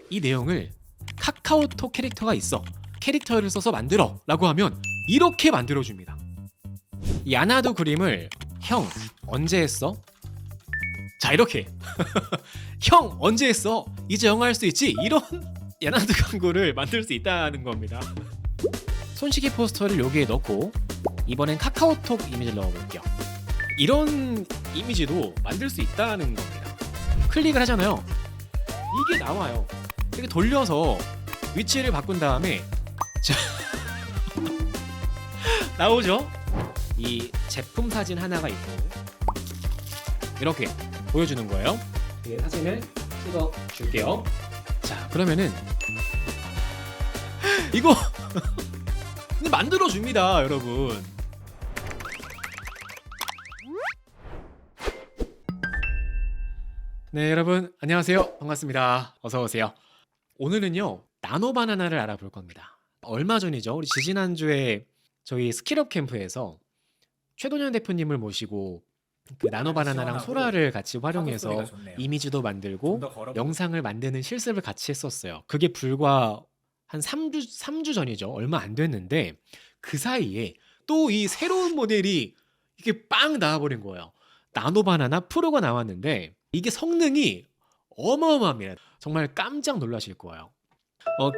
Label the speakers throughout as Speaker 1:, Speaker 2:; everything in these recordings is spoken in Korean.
Speaker 1: 이 내용을 카카오톡 캐릭터가 있어. 캐릭터를 써서 만들어 라고 하면 이렇게 만들어줍니다. 이 야나두 그림을 형 언제 했어? 자 이렇게 형 언제 했어? 이제 영어 할 수 있지? 이런 야나두 광고를 만들 수 있다는 겁니다. 손시계 포스터를 여기에 넣고 이번엔 카카오톡 이미지를 넣어볼게요. 이런 이미지도 만들 수 있다는 겁니다. 클릭을 하잖아요. 이게 나와요. 이렇게 돌려서 위치를 바꾼 다음에 자 나오죠? 이 제품 사진 하나가 있고 이렇게 보여주는 거예요. 이 사진을 찍어 줄게요. 자 그러면은 이거 만들어 줍니다, 여러분. 네, 여러분 안녕하세요. 반갑습니다. 어서 오세요. 오늘은요 나노바나나를 알아볼 겁니다. 얼마 전이죠, 우리 지지난주에 저희 스킬업 캠프에서 최도년 대표님을 모시고 그 나노바나나랑 소라를 같이 활용해서 이미지도 만들고 영상을 만드는 실습을 같이 했었어요. 그게 불과 한 3주 전이죠. 얼마 안 됐는데 그 사이에 또 이 새로운 모델이 이게 빵 나와버린 거예요. 나노바나나 프로가 나왔는데 이게 성능이 어마어마합니다. 정말 깜짝 놀라실 거예요.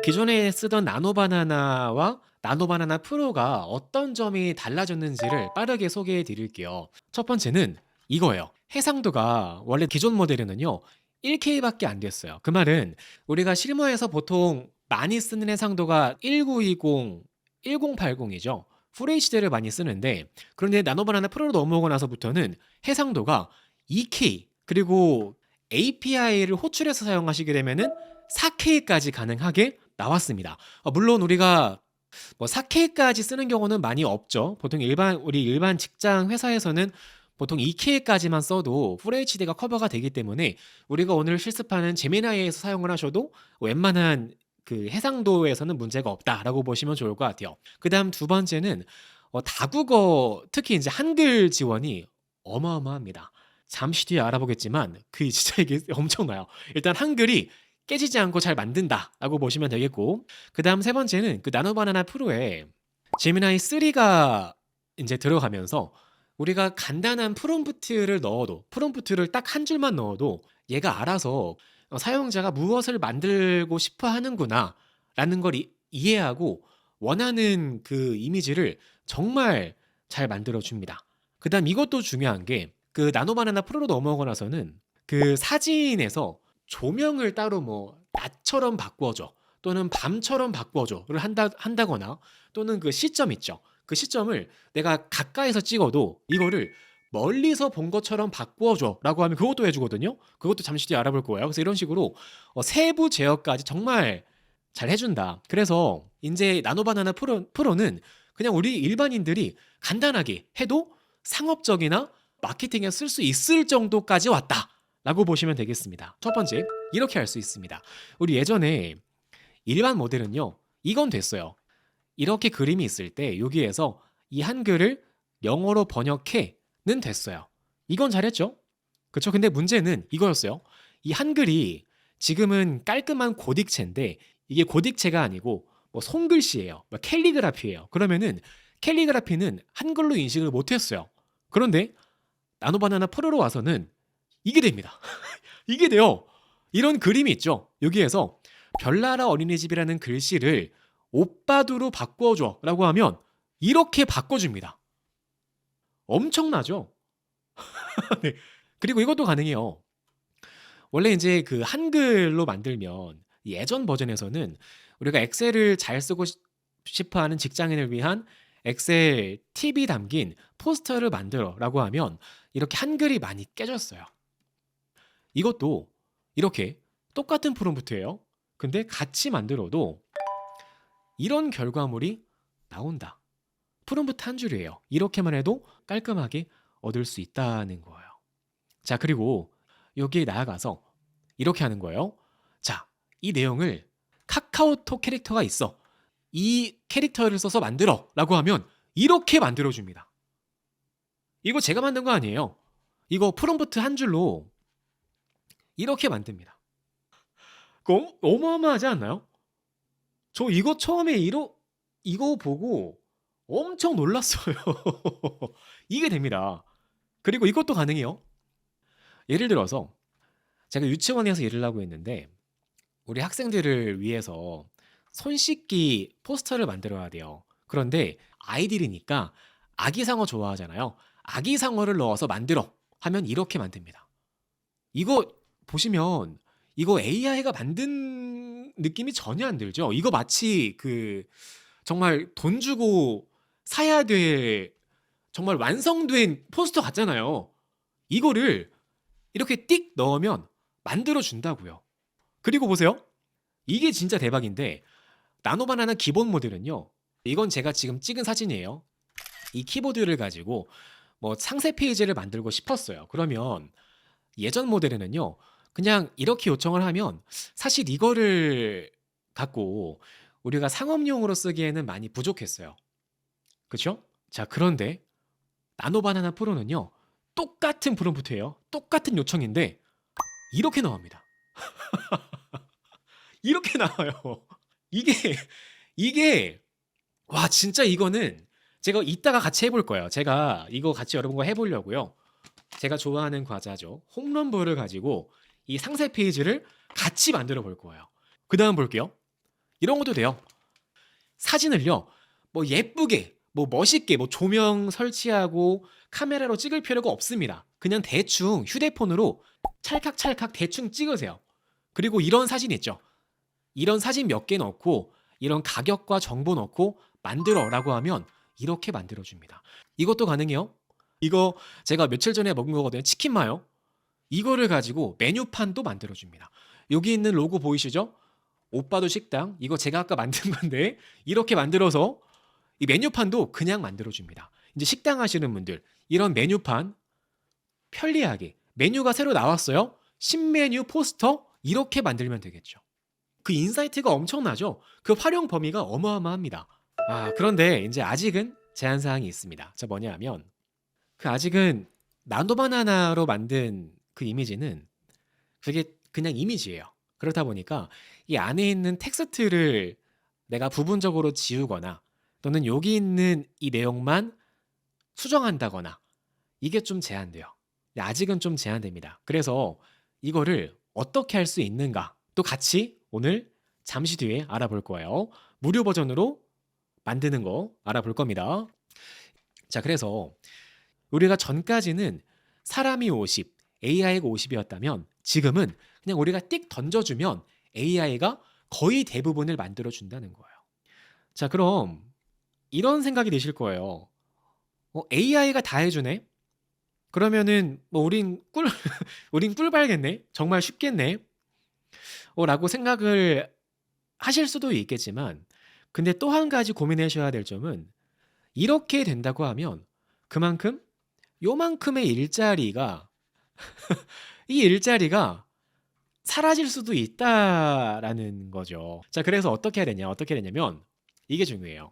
Speaker 1: 기존에 쓰던 나노바나나와 나노바나나 프로가 어떤 점이 달라졌는지를 빠르게 소개해 드릴게요. 첫 번째는 이거예요. 해상도가 원래 기존 모델에는요 1K밖에 안 됐어요. 그 말은 우리가 실무에서 보통 많이 쓰는 해상도가 1920, 1080이죠. FHD를 많이 쓰는데, 그런데 나노바나나 프로로 넘어오고 나서부터는 해상도가 2K 그리고 API를 호출해서 사용하시게 되면은 4K까지 가능하게 나왔습니다. 물론 우리가 뭐 4K까지 쓰는 경우는 많이 없죠. 보통 우리 일반 직장 회사에서는 보통 2K까지만 써도 FHD가 커버가 되기 때문에 우리가 오늘 실습하는 제미나이에서 사용을 하셔도 웬만한 그 해상도에서는 문제가 없다라고 보시면 좋을 것 같아요. 그다음 두 번째는 다국어, 특히 이제 한글 지원이 어마어마합니다. 잠시 뒤에 알아보겠지만 그 진짜 이게 엄청나요. 일단 한글이 깨지지 않고 잘 만든다라고 보시면 되겠고, 그다음 세 번째는 그 나노바나나 프로에 제미나이 3가 이제 들어가면서 우리가 간단한 프롬프트를 넣어도, 프롬프트를 딱 한 줄만 넣어도 얘가 알아서 사용자가 무엇을 만들고 싶어 하는구나 라는 걸 이해하고 원하는 그 이미지를 정말 잘 만들어 줍니다. 그다음 이것도 중요한 게 그 나노바나나 프로로 넘어오고 나서는 그 사진에서 조명을 따로 뭐 낮처럼 바꿔줘 또는 밤처럼 바꿔줘를 한다거나, 또는 그 시점 있죠. 그 시점을 내가 가까이서 찍어도 이거를 멀리서 본 것처럼 바꿔줘 라고 하면 그것도 해주거든요. 그것도 잠시 뒤에 알아볼 거예요. 그래서 이런 식으로 세부 제어까지 정말 잘 해준다. 그래서 이제 나노바나나 프로는 그냥 우리 일반인들이 간단하게 해도 상업적이나 마케팅에 쓸 수 있을 정도까지 왔다 라고 보시면 되겠습니다. 첫 번째, 이렇게 할 수 있습니다. 우리 예전에 일반 모델은요 이건 됐어요. 이렇게 그림이 있을 때 여기에서 이 한글을 영어로 번역해는 됐어요. 이건 잘했죠? 그쵸? 근데 문제는 이거였어요. 이 한글이 지금은 깔끔한 고딕체인데 이게 고딕체가 아니고 뭐 손글씨예요. 뭐 캘리그라피예요. 그러면은 캘리그라피는 한글로 인식을 못했어요. 그런데 나노바나나 프로로 와서는 이게 됩니다. 이게 돼요. 이런 그림이 있죠. 여기에서 별나라 어린이집이라는 글씨를 오빠두로 바꿔줘 라고 하면 이렇게 바꿔줍니다. 엄청나죠? 네. 그리고 이것도 가능해요. 원래 이제 그 한글로 만들면 예전 버전에서는 우리가 엑셀을 잘 쓰고 싶어하는 직장인을 위한 엑셀 팁이 담긴 포스터를 만들어 라고 하면 이렇게 한글이 많이 깨졌어요. 이것도 이렇게 똑같은 프롬프트예요. 근데 같이 만들어도 이런 결과물이 나온다. 프롬프트 한 줄이에요. 이렇게만 해도 깔끔하게 얻을 수 있다는 거예요. 자, 그리고 여기에 나아가서 이렇게 하는 거예요. 자, 이 내용을 카카오톡 캐릭터가 있어. 이 캐릭터를 써서 만들어 라고 하면 이렇게 만들어줍니다. 이거 제가 만든 거 아니에요. 이거 프롬프트 한 줄로 이렇게 만듭니다. 그거 어마어마하지 않나요? 저 이거 처음에 이거 보고 엄청 놀랐어요. 이게 됩니다. 그리고 이것도 가능해요. 예를 들어서 제가 유치원에서 일을 하고 있는데 우리 학생들을 위해서 손 씻기 포스터를 만들어야 돼요. 그런데 아이들이니까 아기상어 좋아하잖아요. 아기상어를 넣어서 만들어 하면 이렇게 만듭니다. 이거 보시면 이거 AI가 만든 느낌이 전혀 안 들죠. 이거 마치 정말 돈 주고 사야 될 정말 완성된 포스터 같잖아요. 이거를 이렇게 띡 넣으면 만들어 준다고요. 그리고 보세요. 이게 진짜 대박인데 나노바나나 기본 모델은요. 이건 제가 지금 찍은 사진이에요. 이 키보드를 가지고 뭐 상세 페이지를 만들고 싶었어요. 그러면 예전 모델에는요. 그냥 이렇게 요청을 하면 사실 이거를 갖고 우리가 상업용으로 쓰기에는 많이 부족했어요. 그쵸? 자, 그런데 나노바나나 프로는요. 똑같은 프롬프트예요. 똑같은 요청인데 이렇게 나옵니다. 이렇게 나와요. 이게 이게 와 진짜 이거는 제가 이따가 같이 해볼 거예요. 제가 이거 같이 여러분과 해보려고요. 제가 좋아하는 과자죠. 홈런볼을 가지고 이 상세 페이지를 같이 만들어 볼 거예요. 그 다음 볼게요. 이런 것도 돼요. 사진을요. 뭐 예쁘게, 뭐 멋있게, 뭐 조명 설치하고 카메라로 찍을 필요가 없습니다. 그냥 대충 휴대폰으로 찰칵찰칵 대충 찍으세요. 그리고 이런 사진 있죠. 이런 사진 몇 개 넣고 이런 가격과 정보 넣고 만들어라고 하면 이렇게 만들어줍니다. 이것도 가능해요. 이거 제가 며칠 전에 먹은 거거든요. 치킨 마요. 이거를 가지고 메뉴판도 만들어줍니다. 여기 있는 로고 보이시죠? 오빠도 식당. 이거 제가 아까 만든 건데 이렇게 만들어서 이 메뉴판도 그냥 만들어줍니다. 이제 식당 하시는 분들 이런 메뉴판 편리하게 메뉴가 새로 나왔어요. 신메뉴 포스터 이렇게 만들면 되겠죠. 그 인사이트가 엄청나죠? 그 활용 범위가 어마어마합니다. 그런데 이제 아직은 제한 사항이 있습니다. 저 뭐냐 하면 아직은 나노바나나로 만든 그 이미지는 그게 그냥 이미지예요. 그렇다 보니까 이 안에 있는 텍스트를 내가 부분적으로 지우거나 또는 여기 있는 이 내용만 수정한다거나 이게 좀 제한돼요. 아직은 좀 제한됩니다. 그래서 이거를 어떻게 할 수 있는가 또 같이 오늘 잠시 뒤에 알아볼 거예요. 무료 버전으로 만드는 거 알아볼 겁니다. 자, 그래서 우리가 전까지는 사람이 50, AI가 50이었다면 지금은 그냥 우리가 띡 던져주면 AI가 거의 대부분을 만들어준다는 거예요. 자, 그럼 이런 생각이 드실 거예요. AI가 다 해주네? 그러면은 뭐 우린 꿀 빨겠네? 정말 쉽겠네? 라고 생각을 하실 수도 있겠지만 근데 또 한 가지 고민하셔야 될 점은 이렇게 된다고 하면 그만큼 요만큼의 일자리가 이 일자리가 사라질 수도 있다라는 거죠. 자, 그래서 어떻게 해야 되냐? 어떻게 해야 되냐면 이게 중요해요.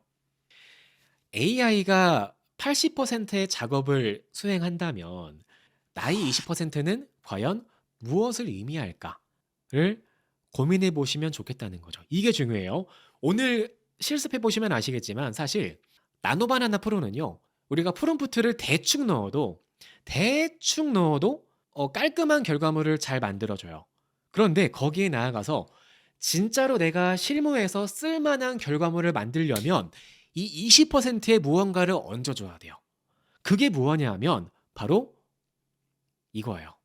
Speaker 1: AI가 80%의 작업을 수행한다면 나의 20%는 과연 무엇을 의미할까를 고민해 보시면 좋겠다는 거죠. 이게 중요해요. 오늘 실습해 보시면 아시겠지만 사실 나노바나나 프로는요. 우리가 프롬프트를 대충 넣어도 깔끔한 결과물을 잘 만들어줘요. 그런데 거기에 나아가서 진짜로 내가 실무에서 쓸만한 결과물을 만들려면 이 20%의 무언가를 얹어줘야 돼요. 그게 무엇이냐 하면 바로 이거예요.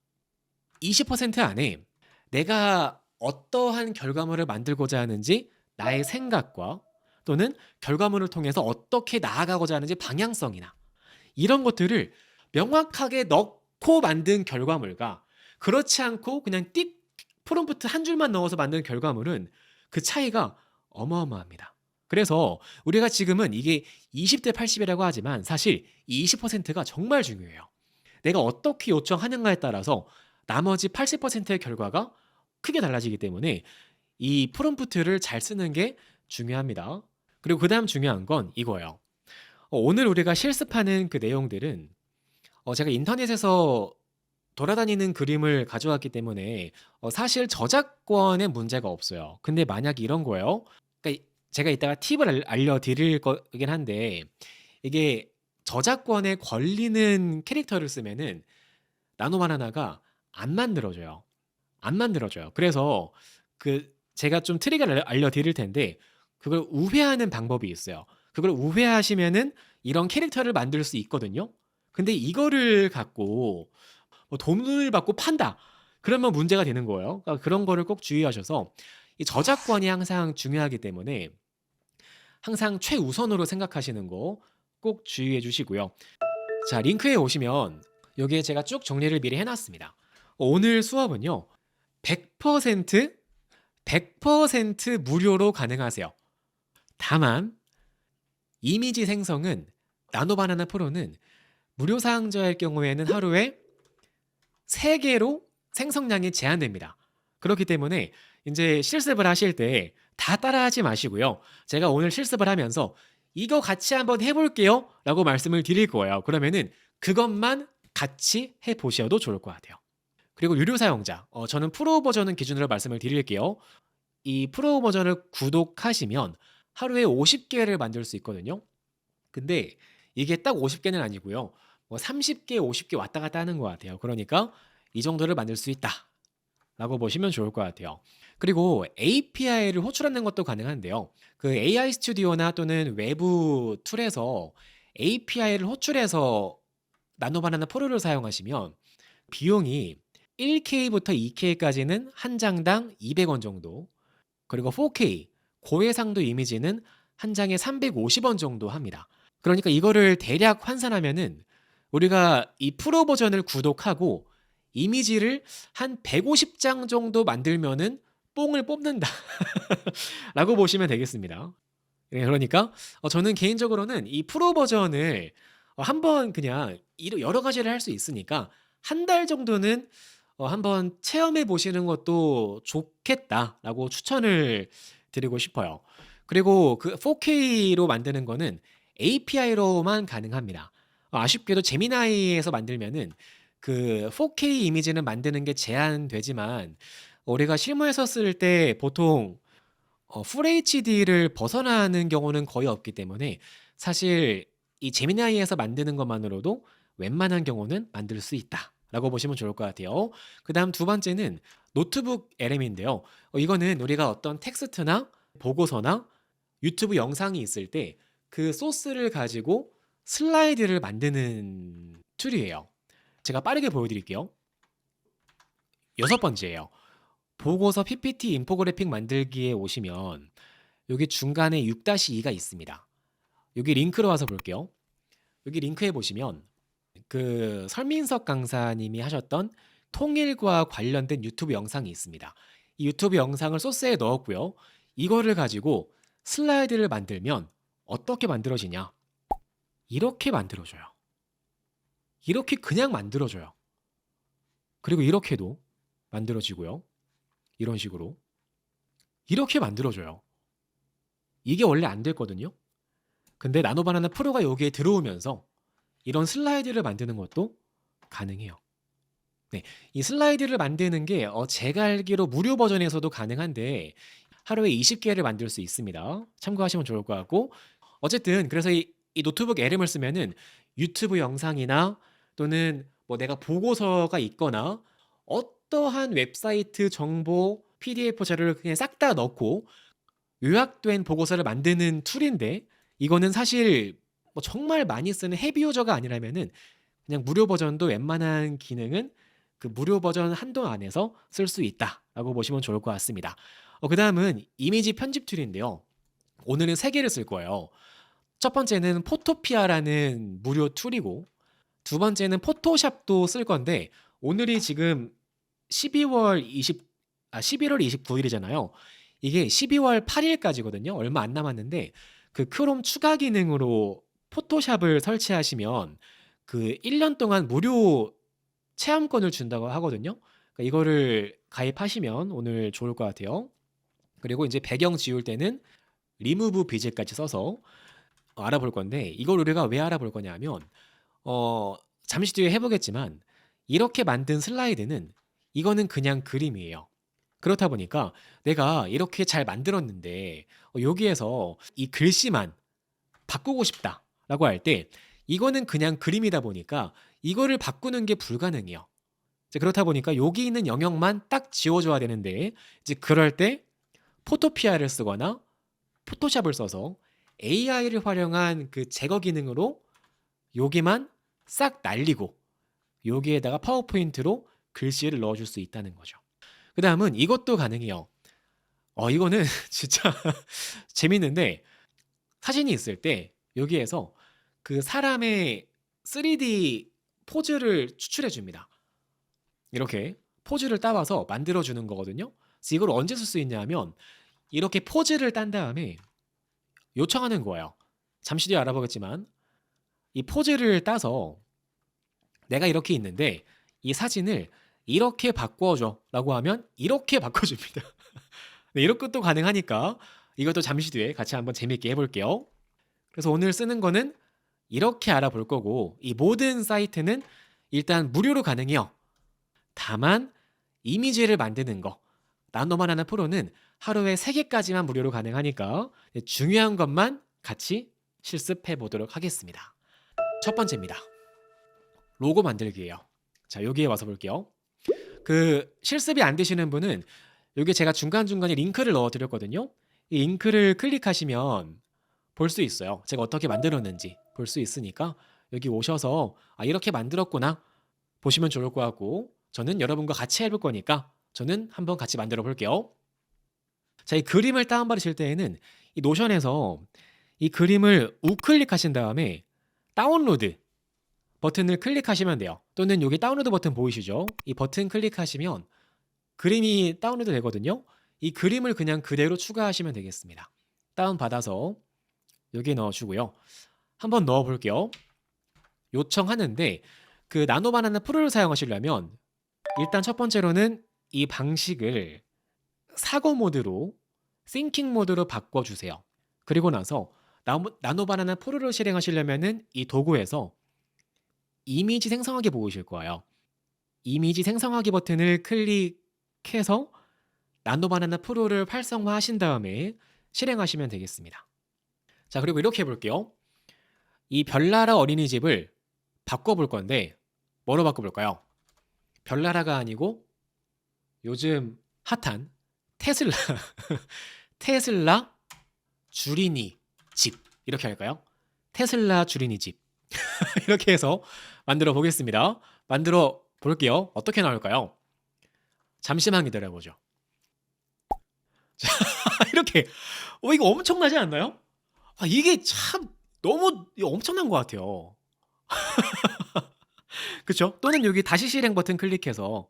Speaker 1: 20% 안에 내가 어떠한 결과물을 만들고자 하는지 나의 생각과 또는 결과물을 통해서 어떻게 나아가고자 하는지 방향성이나 이런 것들을 명확하게 넣고 만든 결과물과 그렇지 않고 그냥 띡 프롬프트 한 줄만 넣어서 만든 결과물은 그 차이가 어마어마합니다. 그래서 우리가 지금은 이게 20대 80이라고 하지만 사실 이 20%가 정말 중요해요. 내가 어떻게 요청하는가에 따라서 나머지 80%의 결과가 크게 달라지기 때문에 이 프롬프트를 잘 쓰는 게 중요합니다. 그리고 그 다음 중요한 건 이거예요. 오늘 우리가 실습하는 그 내용들은 제가 인터넷에서 돌아다니는 그림을 가져왔기 때문에 사실 저작권에 문제가 없어요. 근데 만약에 이런 거예요. 그러니까 제가 이따가 팁을 알려드릴 거긴 한데 이게 저작권에 걸리는 캐릭터를 쓰면은 나노바나나가 안 만들어져요. 안 만들어져요. 그래서 제가 좀 트릭을 알려드릴 텐데 그걸 우회하는 방법이 있어요. 그걸 우회하시면은 이런 캐릭터를 만들 수 있거든요. 근데 이거를 갖고 뭐 돈을 받고 판다. 그러면 문제가 되는 거예요. 그러니까 그런 거를 꼭 주의하셔서 이 저작권이 항상 중요하기 때문에 항상 최우선으로 생각하시는 거 꼭 주의해 주시고요. 자, 링크에 오시면 여기에 제가 쭉 정리를 미리 해놨습니다. 오늘 수업은요, 100% 100% 무료로 가능하세요. 다만 이미지 생성은 나노바나나 프로는 무료 사용자일 경우에는 하루에 3개로 생성량이 제한됩니다. 그렇기 때문에 이제 실습을 하실 때 다 따라하지 마시고요. 제가 오늘 실습을 하면서 이거 같이 한번 해볼게요 라고 말씀을 드릴 거예요. 그러면은 그것만 같이 해보셔도 좋을 것 같아요. 그리고 유료 사용자, 저는 프로 버전은 기준으로 말씀을 드릴게요. 이 프로 버전을 구독하시면 하루에 50개를 만들 수 있거든요. 근데 이게 딱 50개는 아니고요. 뭐 30개, 50개 왔다 갔다 하는 것 같아요. 그러니까 이 정도를 만들 수 있다 라고 보시면 좋을 것 같아요. 그리고 API를 호출하는 것도 가능한데요. 그 AI 스튜디오나 또는 외부 툴에서 API를 호출해서 나노바나나 프로를 사용하시면 비용이 1K부터 2K까지는 한 장당 200원 정도, 그리고 4K 고해상도 이미지는 한 장에 350원 정도 합니다. 그러니까 이거를 대략 환산하면은 우리가 이 프로 버전을 구독하고 이미지를 한 150장 정도 만들면은 뽕을 뽑는다 라고 보시면 되겠습니다. 네, 그러니까 저는 개인적으로는 이 프로 버전을 한번 그냥 여러 가지를 할 수 있으니까 한 달 정도는 한번 체험해 보시는 것도 좋겠다라고 추천을 드리고 싶어요. 그리고 그 4K로 만드는 거는 API로만 가능합니다. 아쉽게도 제미나이에서 만들면은 그 4K 이미지는 만드는 게 제한되지만 우리가 실무에서 쓸 때 보통 풀 HD를 벗어나는 경우는 거의 없기 때문에 사실 이 제미나이에서 만드는 것만으로도 웬만한 경우는 만들 수 있다라고 보시면 좋을 것 같아요. 그다음 두 번째는 노트북 LM인데요. 이거는 우리가 어떤 텍스트나 보고서나 유튜브 영상이 있을 때 그 소스를 가지고 슬라이드를 만드는 툴이에요. 제가 빠르게 보여드릴게요. 여섯 번째예요. 보고서 PPT 인포그래픽 만들기에 오시면 여기 중간에 6-2가 있습니다. 여기 링크로 와서 볼게요. 여기 링크에 보시면 그 설민석 강사님이 하셨던 통일과 관련된 유튜브 영상이 있습니다. 이 유튜브 영상을 소스에 넣었고요. 이거를 가지고 슬라이드를 만들면 어떻게 만들어지냐? 이렇게 만들어져요. 이렇게 그냥 만들어져요. 그리고 이렇게도 만들어지고요. 이런 식으로. 이렇게 만들어져요. 이게 원래 안 됐거든요. 근데 나노바나나 프로가 여기에 들어오면서 이런 슬라이드를 만드는 것도 가능해요. 네, 이 슬라이드를 만드는 게 제가 알기로 무료 버전에서도 가능한데 하루에 20개를 만들 수 있습니다. 참고하시면 좋을 것 같고 어쨌든 그래서 이 노트북 LM을 쓰면은 유튜브 영상이나 또는 뭐 내가 보고서가 있거나 어떠한 웹사이트 정보 PDF 자료를 그냥 싹 다 넣고 요약된 보고서를 만드는 툴인데 이거는 사실 뭐 정말 많이 쓰는 헤비 유저가 아니라면은 그냥 무료 버전도 웬만한 기능은 그 무료 버전 한도 안에서 쓸 수 있다라고 보시면 좋을 것 같습니다. 그다음은 이미지 편집 툴인데요. 오늘은 3개를 쓸 거예요. 첫 번째는 포토피아라는 무료 툴이고 두 번째는 포토샵도 쓸 건데 오늘이 지금 12월 11월 29일이잖아요. 이게 12월 8일까지거든요. 얼마 안 남았는데 그 크롬 추가 기능으로 포토샵을 설치하시면 그 1년 동안 무료 체험권을 준다고 하거든요. 그러니까 이거를 가입하시면 오늘 좋을 것 같아요. 그리고 이제 배경 지울 때는 리무브 비즈까지 써서 알아볼 건데 이걸 우리가 왜 알아볼 거냐면 잠시 뒤에 해보겠지만 이렇게 만든 슬라이드는 이거는 그냥 그림이에요. 그렇다 보니까 내가 이렇게 잘 만들었는데 여기에서 이 글씨만 바꾸고 싶다라고 할 때 이거는 그냥 그림이다 보니까 이거를 바꾸는 게 불가능해요. 이제 그렇다 보니까 여기 있는 영역만 딱 지워줘야 되는데 이제 그럴 때 포토피아를 쓰거나 포토샵을 써서 AI를 활용한 그 제거 기능으로 여기만 싹 날리고 여기에다가 파워포인트로 글씨를 넣어줄 수 있다는 거죠. 그 다음은 이것도 가능해요. 이거는 진짜 재밌는데 사진이 있을 때 여기에서 그 사람의 3D 포즈를 추출해 줍니다. 이렇게 포즈를 따와서 만들어 주는 거거든요. 그래서 이걸 언제 쓸 수 있냐면 이렇게 포즈를 딴 다음에 요청하는 거예요. 잠시 뒤에 알아보겠지만 이 포즈를 따서 내가 이렇게 있는데 이 사진을 이렇게 바꿔줘라고 하면 이렇게 바꿔줍니다. 네, 이런 것도 가능하니까 이것도 잠시 뒤에 같이 한번 재밌게 해볼게요. 그래서 오늘 쓰는 거는 이렇게 알아볼 거고 이 모든 사이트는 일단 무료로 가능해요. 다만 이미지를 만드는 거 나노바나나 프로는 하루에 3개까지만 무료로 가능하니까 중요한 것만 같이 실습해 보도록 하겠습니다. 첫 번째입니다. 로고 만들기예요. 자, 여기에 와서 볼게요. 그 실습이 안 되시는 분은 여기 제가 중간중간에 링크를 넣어 드렸거든요. 이 링크를 클릭하시면 볼 수 있어요. 제가 어떻게 만들었는지 볼 수 있으니까 여기 오셔서 이렇게 만들었구나 보시면 좋을 것 같고 저는 여러분과 같이 해볼 거니까 저는 한번 같이 만들어 볼게요. 자, 이 그림을 다운받으실 때에는 이 노션에서 이 그림을 우클릭하신 다음에 다운로드 버튼을 클릭하시면 돼요. 또는 여기 다운로드 버튼 보이시죠? 이 버튼 클릭하시면 그림이 다운로드 되거든요. 이 그림을 그냥 그대로 추가하시면 되겠습니다. 다운받아서 여기에 넣어주고요. 한번 넣어볼게요. 요청하는데 그 나노바나나 프로를 사용하시려면 일단 첫 번째로는 이 방식을 사고 모드로 싱킹 모드로 바꿔주세요. 그리고 나서 나노바나나 프로를 실행하시려면은 이 도구에서 이미지 생성하기 보이실 거예요. 이미지 생성하기 버튼을 클릭해서 나노바나나 프로를 활성화하신 다음에 실행하시면 되겠습니다. 자, 그리고 이렇게 해볼게요. 이 별나라 어린이집을 바꿔볼 건데 뭐로 바꿔볼까요? 별나라가 아니고 요즘 핫한 테슬라 테슬라 주린이 집 이렇게 할까요? 테슬라 주린이 집 이렇게 해서 만들어 보겠습니다. 만들어 볼게요. 어떻게 나올까요? 잠시만 기다려보죠. 자, 이렇게 이거 엄청나지 않나요? 이게 참 너무 엄청난 것 같아요. 그쵸? 또는 여기 다시 실행 버튼 클릭해서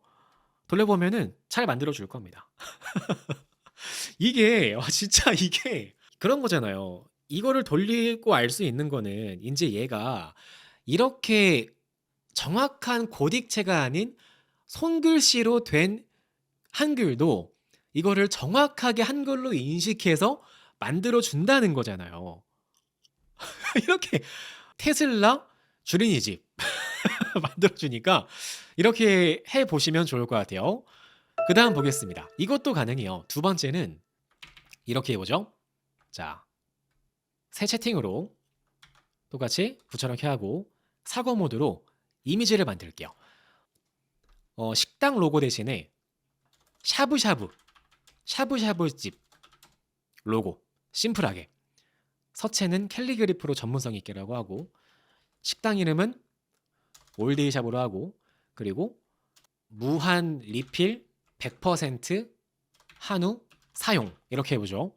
Speaker 1: 돌려보면은 잘 만들어 줄 겁니다. 이게 진짜 이게 그런 거잖아요. 이거를 돌리고 알 수 있는 거는 인제 얘가 이렇게 정확한 고딕체가 아닌 손글씨로 된 한글도 이거를 정확하게 한글로 인식해서 만들어 준다는 거잖아요. 이렇게 테슬라 주린이 집 만들어 주니까 이렇게 해 보시면 좋을 것 같아요. 그다음 보겠습니다. 이것도 가능해요. 두 번째는 이렇게 해 보죠. 자, 새 채팅으로 똑같이 붙여넣기 하고 사고 모드로 이미지를 만들게요. 식당 로고 대신에 샤브샤브집 로고 심플하게 서체는 캘리그리프로 전문성 있게라고 하고 식당 이름은 올데이샵으로 하고 그리고 무한 리필 100% 한우 사용 이렇게 해보죠.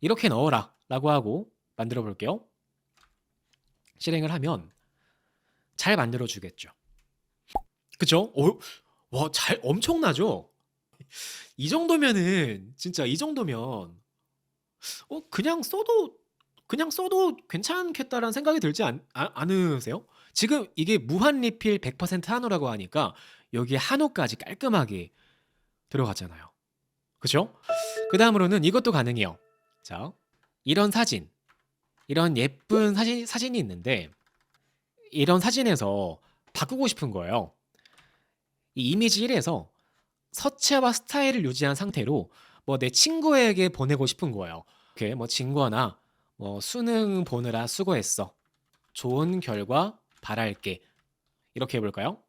Speaker 1: 이렇게 넣어라 라고 하고 만들어 볼게요. 실행을 하면 잘 만들어 주겠죠. 그쵸? 와, 엄청나죠? 이 정도면은 진짜 이 정도면 그냥 써도 괜찮겠다라는 생각이 들지 않으세요? 지금 이게 무한 리필 100% 한우라고 하니까 여기에 한우까지 깔끔하게 들어갔잖아요. 그쵸? 그 다음으로는 이것도 가능해요. 자, 이런 사진, 이런 예쁜 사진이 있는데 이런 사진에서 바꾸고 싶은 거예요. 이 이미지 1에서 서체와 스타일을 유지한 상태로 뭐 내 친구에게 보내고 싶은 거예요. 이렇게 뭐 "진거나 뭐 수능 보느라 수고했어. 좋은 결과 바랄게." 이렇게 해 볼까요?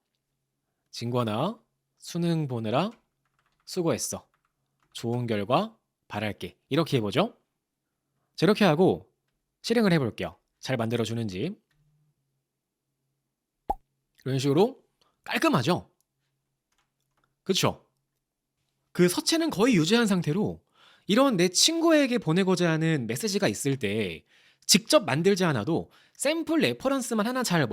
Speaker 1: "진거나 수능 보느라 수고했어. 좋은 결과 바랄게." 이렇게 해 보죠. 자 이렇게 하고 실행을 해 볼게요. 잘 만들어 주는지. 이런 식으로 깔끔하죠? 그쵸? 그 서체는 거의 유지한 상태로 이런 내 친구에게 보내고자 하는 메시지가 있을 때 직접 만들지 않아도 샘플 레퍼런스만 하나 잘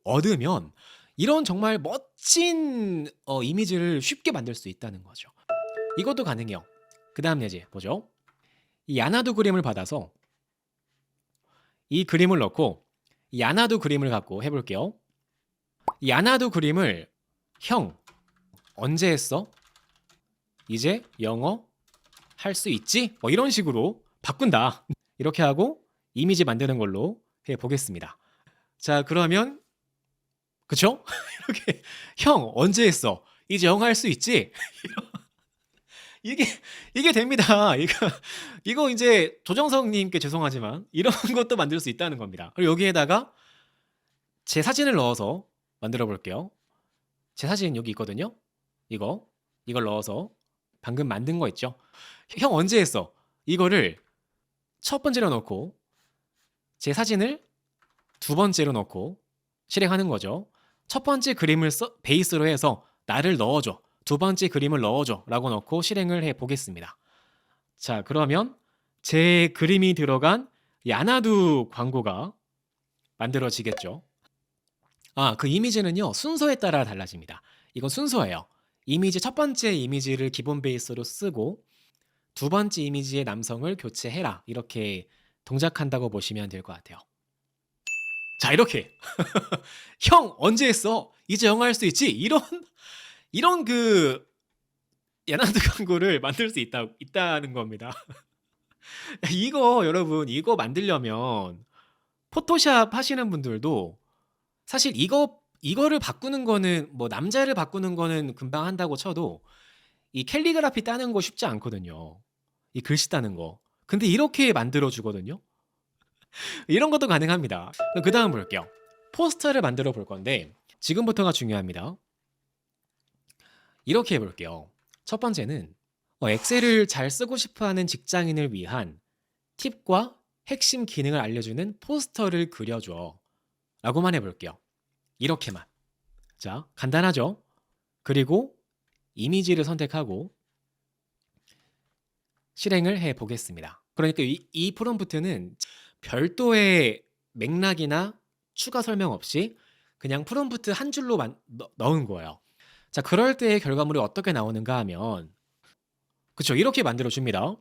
Speaker 1: 얻으면 이런 정말 멋진 이미지를 쉽게 만들 수 있다는 거죠. 이것도 가능해요. 그다음 예제 보죠. 이 야나두 그림을 받아서 이 그림을 넣고 이 야나두 그림을 갖고 해 볼게요. 이 야나두 그림을 "형 언제 했어? 이제 영어 할 수 있지?" 뭐 이런 식으로 바꾼다. 이렇게 하고 이미지 만드는 걸로 해 보겠습니다. 자 그러면 그쵸? 이렇게 "형 언제 했어? 이제 영어 할 수 있지?" 이게 이게 됩니다. 이거 인제 조정석 님께 죄송하지만 이런 것도 만들 수 있다는 겁니다. 그리고 여기에다가 제 사진을 넣어서 만들어 볼게요. 제 사진 여기 있거든요. 이걸 넣어서 방금 만든 거 있죠. "형 언제 했어?" 이거를 첫 번째로 넣고 제 사진을 두 번째로 넣고 실행하는 거죠. 첫 번째 그림을 베이스로 해서 "나를 넣어 줘. 두 번째 그림을 넣어 줘."라고 넣고 실행을 해 보겠습니다. 자 그러면 제 그림이 들어간 야나두 광고가 만들어지겠죠. 그 이미지는요. 순서에 따라 달라집니다. 이건 순서예요. 이미지 첫 번째 이미지를 기본 베이스로 쓰고 두 번째 이미지의 남성을 교체해라. 이렇게 동작한다고 보시면 될 것 같아요. 자 이렇게 "형 언제 했어? 이제 영어 할 수 있지?" 이런 그 야나두 광고를 만들 수 있다는 겁니다. 이거 여러분 이거 만들려면 포토샵 하시는 분들도 사실 이거를 바꾸는 거는 뭐 남자를 바꾸는 거는 금방 한다고 쳐도 이 캘리그라피 따는 거 쉽지 않거든요. 이 글씨 따는 거. 근데 이렇게 만들어 주거든요. 이런 것도 가능합니다. 그다음 볼게요. 포스터를 만들어 볼 건데 지금부터가 중요합니다. 이렇게 해 볼게요. 첫 번째는 엑셀을 잘 쓰고 싶어 하는 직장인을 위한 팁과 핵심 기능을 알려주는 포스터를 그려줘. 라고만 해 볼게요. 이렇게만. 자, 간단하죠? 그리고 이미지를 선택하고 실행을 해 보겠습니다. 그러니까 이 프롬프트는 별도의 맥락이나 추가 설명 없이 그냥 프롬프트 한 줄로 넣은 거예요. 자, 그럴 때의 결과물이 어떻게 나오는가 하면 그쵸. 이렇게 만들어 줍니다.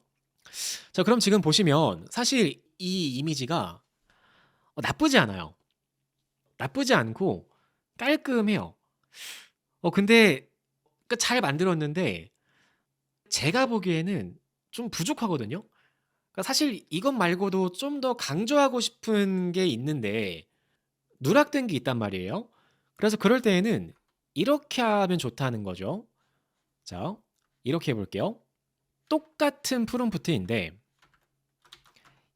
Speaker 1: 자, 그럼 지금 보시면 사실 이 이미지가 나쁘지 않아요. 나쁘지 않고 깔끔해요. 근데 잘 만들었는데 제가 보기에는 좀 부족하거든요. 그러니까 사실 이것 말고도 좀 더 강조하고 싶은 게 있는데 누락된 게 있단 말이에요. 그래서 그럴 때에는 이렇게 하면 좋다는 거죠. 자, 이렇게 해 볼게요. 똑같은 프롬프트인데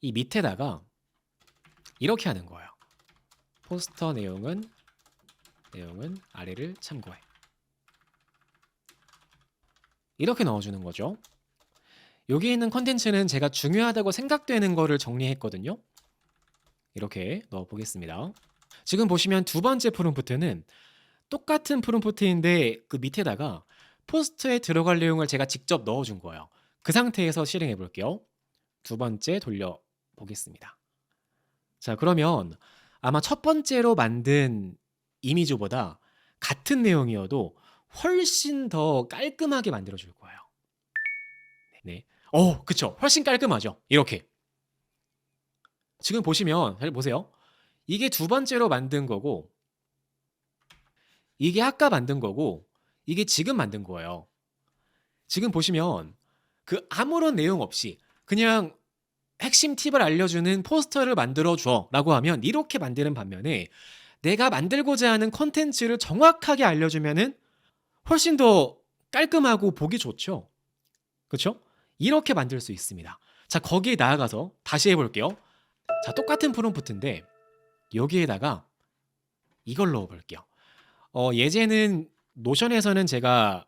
Speaker 1: 이 밑에다가 이렇게 하는 거예요. 포스터 내용은 아래를 참고해. 이렇게 넣어주는 거죠. 여기 있는 컨텐츠는 제가 중요하다고 생각되는 거를 정리했거든요. 이렇게 넣어보겠습니다. 지금 보시면 두 번째 프롬프트는 똑같은 프롬프트인데 그 밑에다가 포스트에 들어갈 내용을 제가 직접 넣어준 거예요. 그 상태에서 실행해 볼게요. 두 번째 돌려보겠습니다. 자 그러면 아마 첫 번째로 만든 이미지보다 같은 내용이어도 훨씬 더 깔끔하게 만들어 줄 거예요. 네. 그쵸. 훨씬 깔끔하죠. 이렇게. 지금 보시면 잘 보세요. 이게 두 번째로 만든 거고 이게 아까 만든 거고 이게 지금 만든 거예요. 지금 보시면 그 아무런 내용 없이 그냥 핵심 팁을 알려주는 포스터를 만들어 줘라고 하면 이렇게 만드는 반면에 내가 만들고자 하는 콘텐츠를 정확하게 알려주면은 훨씬 더 깔끔하고 보기 좋죠. 그쵸? 이렇게 만들 수 있습니다. 자, 거기에 나아가서 다시 해볼게요. 자, 똑같은 프롬프트인데 여기에다가 이걸 넣어볼게요. 예제는 노션에서는 제가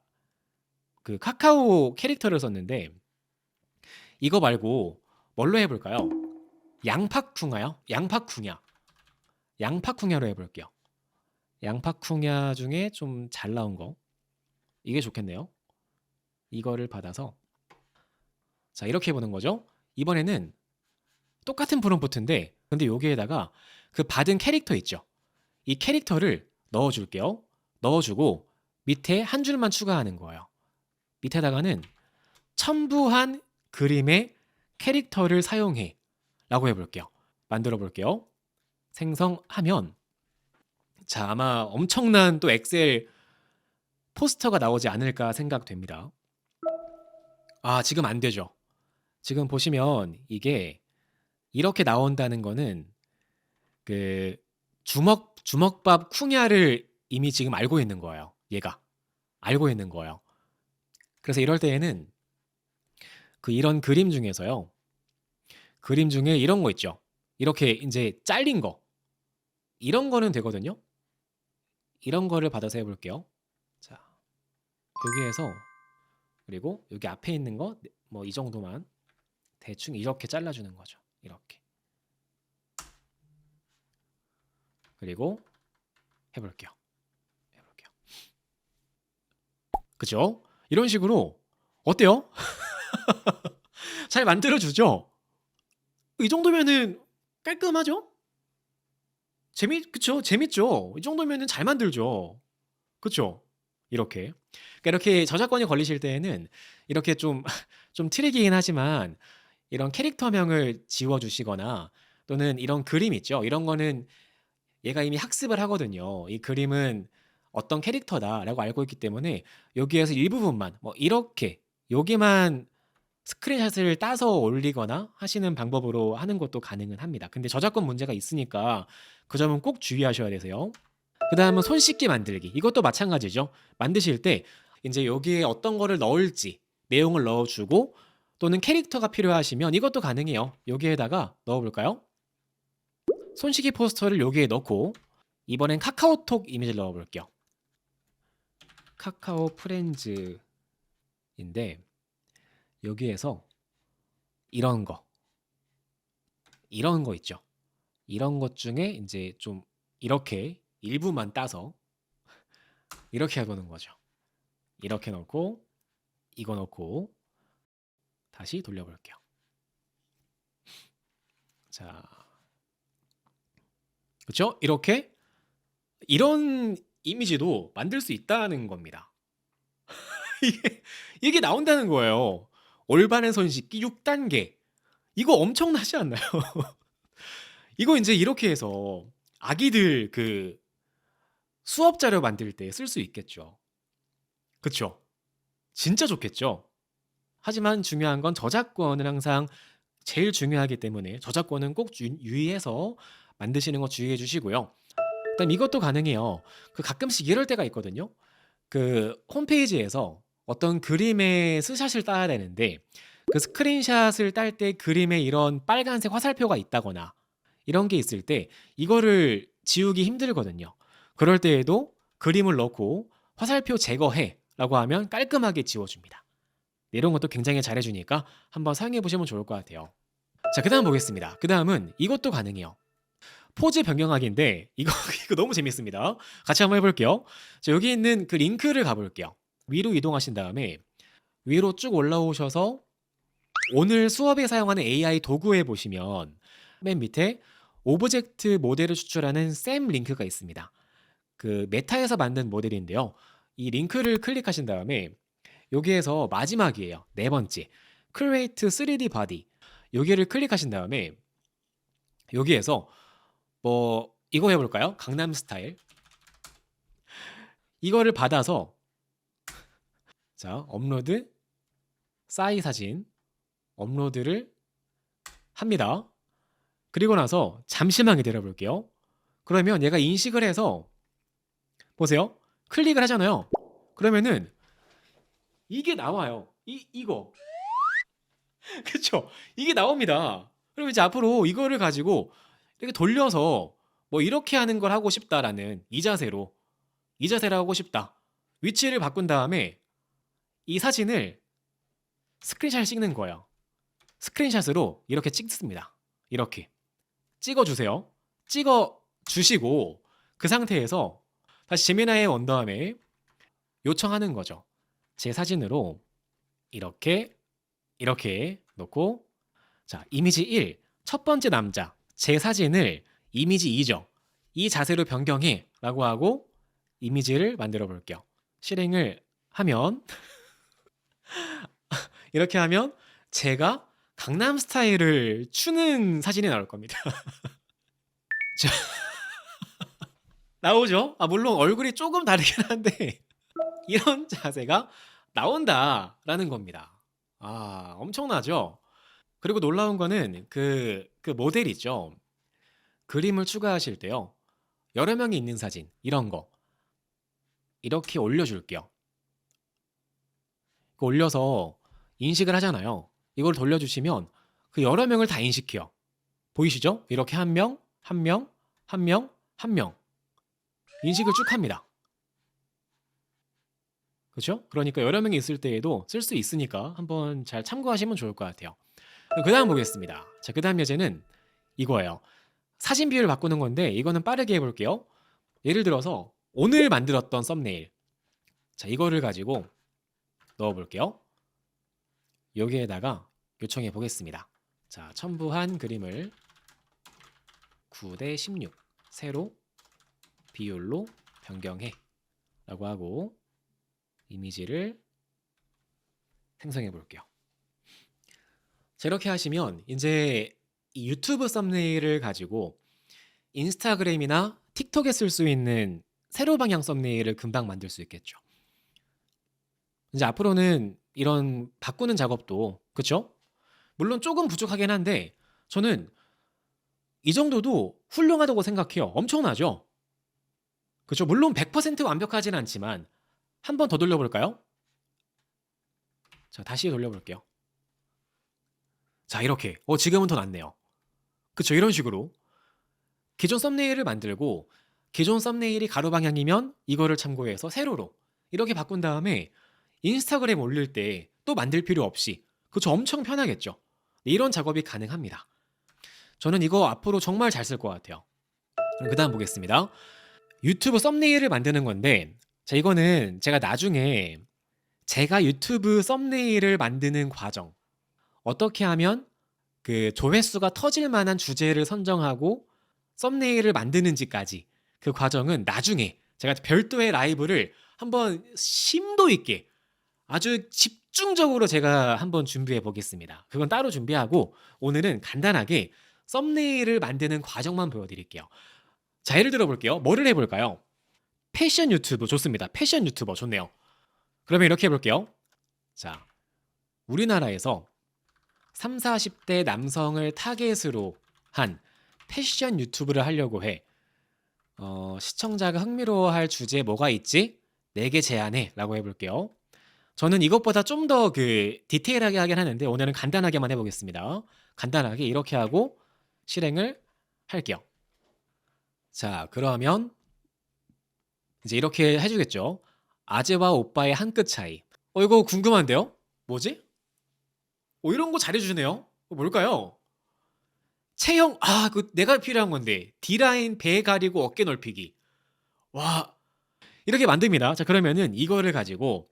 Speaker 1: 그 카카오 캐릭터를 썼는데 이거 말고 뭘로 해볼까요? 양파쿵야요? 양파쿵야. 양파쿵야로 해볼게요. 양파쿵야 중에 좀 잘 나온 거. 이게 좋겠네요. 이거를 받아서 자, 이렇게 해보는 거죠. 이번에는 똑같은 프롬프트인데 근데 여기에다가 그 받은 캐릭터 있죠. 이 캐릭터를 넣어줄게요. 넣어주고 밑에 한 줄만 추가하는 거예요. 밑에다가는 첨부한 그림의 캐릭터를 사용해 라고 해볼게요. 만들어 볼게요. 생성하면 자, 아마 엄청난 또 엑셀 포스터가 나오지 않을까 생각됩니다. 아, 지금 안 되죠. 지금 보시면 이게 이렇게 나온다는 거는 그 주먹밥 쿵야를 이미 지금 알고 있는 거예요. 얘가 알고 있는 거예요. 그래서 이럴 때에는 그 이런 그림 중에서요. 그림 중에 이런 거 있죠. 이렇게 이제 잘린 거 이런 거는 되거든요. 이런 거를 받아서 해볼게요. 자, 여기에서 그리고 여기 앞에 있는 거 뭐 이 정도만 대충 이렇게 잘라주는 거죠. 이렇게. 그리고 해볼게요. 해볼게요. 그죠? 이런 식으로 어때요? 잘 만들어주죠? 이 정도면은 깔끔하죠? 그쵸? 재밌죠? 이 정도면은 잘 만들죠? 그쵸? 이렇게. 그러니까 이렇게 저작권이 걸리실 때에는 이렇게 좀, 좀 트릭이긴 하지만 이런 캐릭터명을 지워주시거나 또는 이런 그림 있죠? 이런 거는 얘가 이미 학습을 하거든요. 이 그림은 어떤 캐릭터다라고 알고 있기 때문에 여기에서 일부분만 뭐 이렇게 여기만 스크린샷을 따서 올리거나 하시는 방법으로 하는 것도 가능은 합니다. 근데 저작권 문제가 있으니까 그 점은 꼭 주의하셔야 되세요. 그다음은 손 씻기 만들기. 이것도 마찬가지죠. 만드실 때 이제 여기에 어떤 거를 넣을지 내용을 넣어주고 또는 캐릭터가 필요하시면 이것도 가능해요. 여기에다가 넣어볼까요? 손시기 포스터를 여기에 넣고 이번엔 카카오톡 이미지를 넣어볼게요. 카카오 프렌즈인데 여기에서 이런 거 있죠. 이런 것 중에 이제 좀 이렇게 일부만 따서 이렇게 해보는 거죠. 이렇게 넣고 이거 넣고 다시 돌려볼게요. 자, 그렇죠? 이런 이미지도 만들 수 있다는 겁니다. 이게 나온다는 거예요. 올바른 손 씻기 6단계. 이거 엄청나지 않나요? 이거 이제 이렇게 해서 아기들 그 수업 자료 만들 때 쓸 수 있겠죠. 그쵸? 진짜 좋겠죠? 하지만 중요한 건 저작권은 항상 제일 중요하기 때문에 저작권은 꼭 유의해서 만드시는 거 주의해 주시고요. 그다음 이것도 가능해요. 그 가끔씩 이럴 때가 있거든요. 그 홈페이지에서 어떤 그림의 스샷을 따야 되는데 그 스크린샷을 딸 때 그림에 이런 빨간색 화살표가 있다거나 이런 게 있을 때 이거를 지우기 힘들거든요. 그럴 때에도 그림을 넣고 화살표 제거해 라고 하면 깔끔하게 지워줍니다. 이런 것도 굉장히 잘해주니까 한번 사용해 보시면 좋을 것 같아요. 자, 그 다음 보겠습니다. 그 다음은 이것도 가능해요. 포즈 변경하기인데 이거 이거 너무 재밌습니다. 같이 한번 해볼게요. 자, 여기 있는 그 링크를 가볼게요. 위로 이동하신 다음에 위로 쭉 올라오셔서 오늘 수업에 사용하는 AI 도구에 보시면 맨 밑에 오브젝트 모델을 추출하는 샘 링크가 있습니다. 그 메타에서 만든 모델인데요. 이 링크를 클릭하신 다음에 여기에서 마지막이에요. 네 번째 Create 3D Body 여기를 클릭하신 다음에 여기에서 뭐 이거 해볼까요? 강남 스타일 이거를 받아서 자 업로드 싸이 사진 업로드를 합니다. 그리고 나서 잠시만 기다려 볼게요. 그러면 얘가 인식을 해서 보세요. 클릭을 하잖아요. 그러면은 이게 나와요. 이거. 그쵸? 이게 나옵니다. 그럼 이제 앞으로 이거를 가지고 이렇게 돌려서 뭐 이렇게 하는 걸 하고 싶다라는 이 자세로 하고 싶다. 위치를 바꾼 다음에 이 사진을 스크린샷을 찍는 거예요. 스크린샷으로 이렇게 찍습니다. 이렇게 찍어 주세요. 찍어 주시고 그 상태에서 다시 제미나이에 온 다음에 요청하는 거죠. 제 사진으로 이렇게 놓고 자, 이미지 1. 첫 번째 남자. 제 사진을 이미지 2죠. 이 자세로 변경해 라고 하고 이미지를 만들어 볼게요. 실행을 하면 이렇게 하면 제가 강남 스타일을 추는 사진이 나올 겁니다. 자, 나오죠? 물론 얼굴이 조금 다르긴 한데 이런 자세가 나온다라는 겁니다. 엄청나죠? 그리고 놀라운 거는 그 모델이죠. 그림을 추가하실 때요. 여러 명이 있는 사진, 이런 거. 이렇게 올려줄게요. 올려서 인식을 하잖아요. 이걸 돌려주시면 그 여러 명을 다 인식해요. 보이시죠? 이렇게 한 명, 한 명, 한 명, 한 명. 인식을 쭉 합니다. 그렇죠? 그러니까 여러 명이 있을 때에도 쓸 수 있으니까 한번 잘 참고하시면 좋을 것 같아요. 그 다음 보겠습니다. 자, 그 다음 예제는 이거예요. 사진 비율을 바꾸는 건데 이거는 빠르게 해볼게요. 예를 들어서 오늘 만들었던 썸네일. 자, 이거를 가지고 넣어볼게요. 여기에다가 요청해 보겠습니다. 자, 첨부한 그림을 9대 16 세로 비율로 변경해 라고 하고 이미지를 생성해 볼게요. 자, 이렇게 하시면 이제 이 유튜브 썸네일을 가지고 인스타그램이나 틱톡에 쓸 수 있는 세로 방향 썸네일을 금방 만들 수 있겠죠. 이제 앞으로는 이런 바꾸는 작업도 그쵸? 물론 조금 부족하긴 한데 저는 이 정도도 훌륭하다고 생각해요. 엄청나죠? 그쵸? 물론 100% 완벽하진 않지만 한 번 더 돌려볼까요? 자, 다시 돌려볼게요. 자, 이렇게 지금은 더 낫네요. 그쵸? 이런 식으로 기존 썸네일을 만들고 기존 썸네일이 가로 방향이면 이거를 참고해서 세로로 이렇게 바꾼 다음에 인스타그램 올릴 때 또 만들 필요 없이 그쵸? 엄청 편하겠죠? 이런 작업이 가능합니다. 저는 이거 앞으로 정말 잘 쓸 것 같아요. 그럼 그 다음 보겠습니다. 유튜브 썸네일을 만드는 건데 자, 이거는 제가 나중에 제가 유튜브 썸네일을 만드는 과정 어떻게 하면 그 조회수가 터질 만한 주제를 선정하고 썸네일을 만드는지까지 그 과정은 나중에 제가 별도의 라이브를 한번 심도 있게 아주 집중적으로 제가 한번 준비해 보겠습니다. 그건 따로 준비하고 오늘은 간단하게 썸네일을 만드는 과정만 보여드릴게요. 자, 예를 들어 볼게요. 뭐를 해볼까요? 패션 유튜브 좋습니다. 패션 유튜버 좋네요. 그러면 이렇게 해볼게요. 자, 우리나라에서 3, 40대 남성을 타겟으로 한 패션 유튜브를 하려고 해. 시청자가 흥미로워할 주제 뭐가 있지? 4개 제안해 라고 해볼게요. 저는 이것보다 좀 더 디테일하게 하긴 하는데 오늘은 간단하게만 해보겠습니다. 간단하게 이렇게 하고 실행을 할게요. 자, 그러면 이제 이렇게 해주겠죠. 아재와 오빠의 한 끗 차이. 이거 궁금한데요? 뭐지? 이런 거 잘해주네요. 뭘까요? 체형, 내가 필요한 건데. D라인 배 가리고 어깨 넓히기. 와, 이렇게 만듭니다. 자, 그러면은 이거를 가지고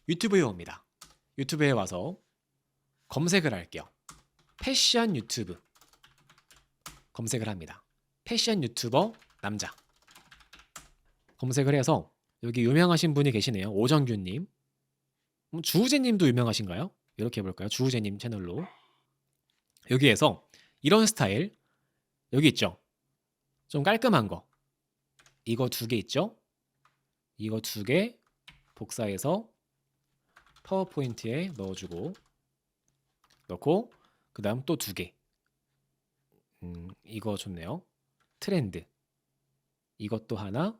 Speaker 1: 유튜브에 옵니다. 유튜브에 와서 검색을 할게요. 패션 유튜브. 검색을 합니다. 패션 유튜버 남자. 검색을 해서 여기 유명하신 분이 계시네요. 오정규님. 주우재님도 유명하신가요? 이렇게 해볼까요? 주우재님 채널로. 여기에서 이런 스타일 여기 있죠? 좀 깔끔한 거. 이거 2개 있죠? 이거 2개 복사해서 파워포인트에 넣어주고 넣고 그 다음 또 2개. 이거 좋네요. 트렌드. 이것도 하나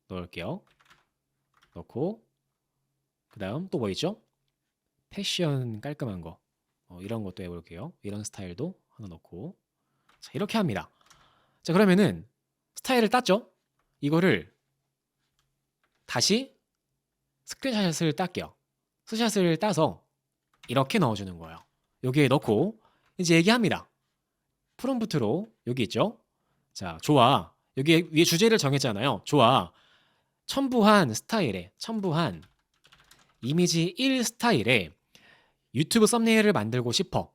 Speaker 1: 넣을게요. 넣고, 그 다음 또 뭐 있죠? 패션 깔끔한 거. 이런 것도 해볼게요. 이런 스타일도 하나 넣고. 자, 이렇게 합니다. 자, 그러면은 스타일을 땄죠? 이거를 다시 스크린샷을 딸게요. 스샷을 따서 이렇게 넣어주는 거예요. 여기에 넣고 이제 얘기합니다. 프롬프트로 여기 있죠? 자, 좋아. 여기 위에 주제를 정했잖아요. 좋아. 첨부한 이미지 1 스타일에 유튜브 썸네일을 만들고 싶어.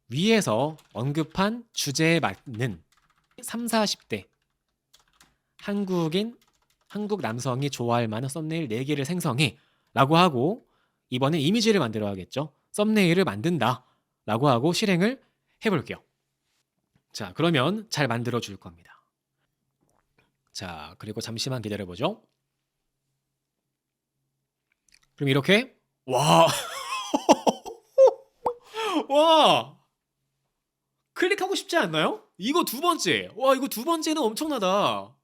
Speaker 1: 위에서 언급한 주제에 맞는 3, 40대 한국 남성이 좋아할 만한 썸네일 4개를 생성해 라고 하고 이번엔 이미지를 만들어야겠죠. 썸네일을 만든다 라고 하고 실행을 해볼게요. 자, 그러면 잘 만들어 줄 겁니다. 자, 그리고 잠시만 기다려보죠. 그럼 이렇게 와, 와, 클릭하고 싶지 않나요? 이거 두 번째. 와, 이거 두 번째는 엄청나다.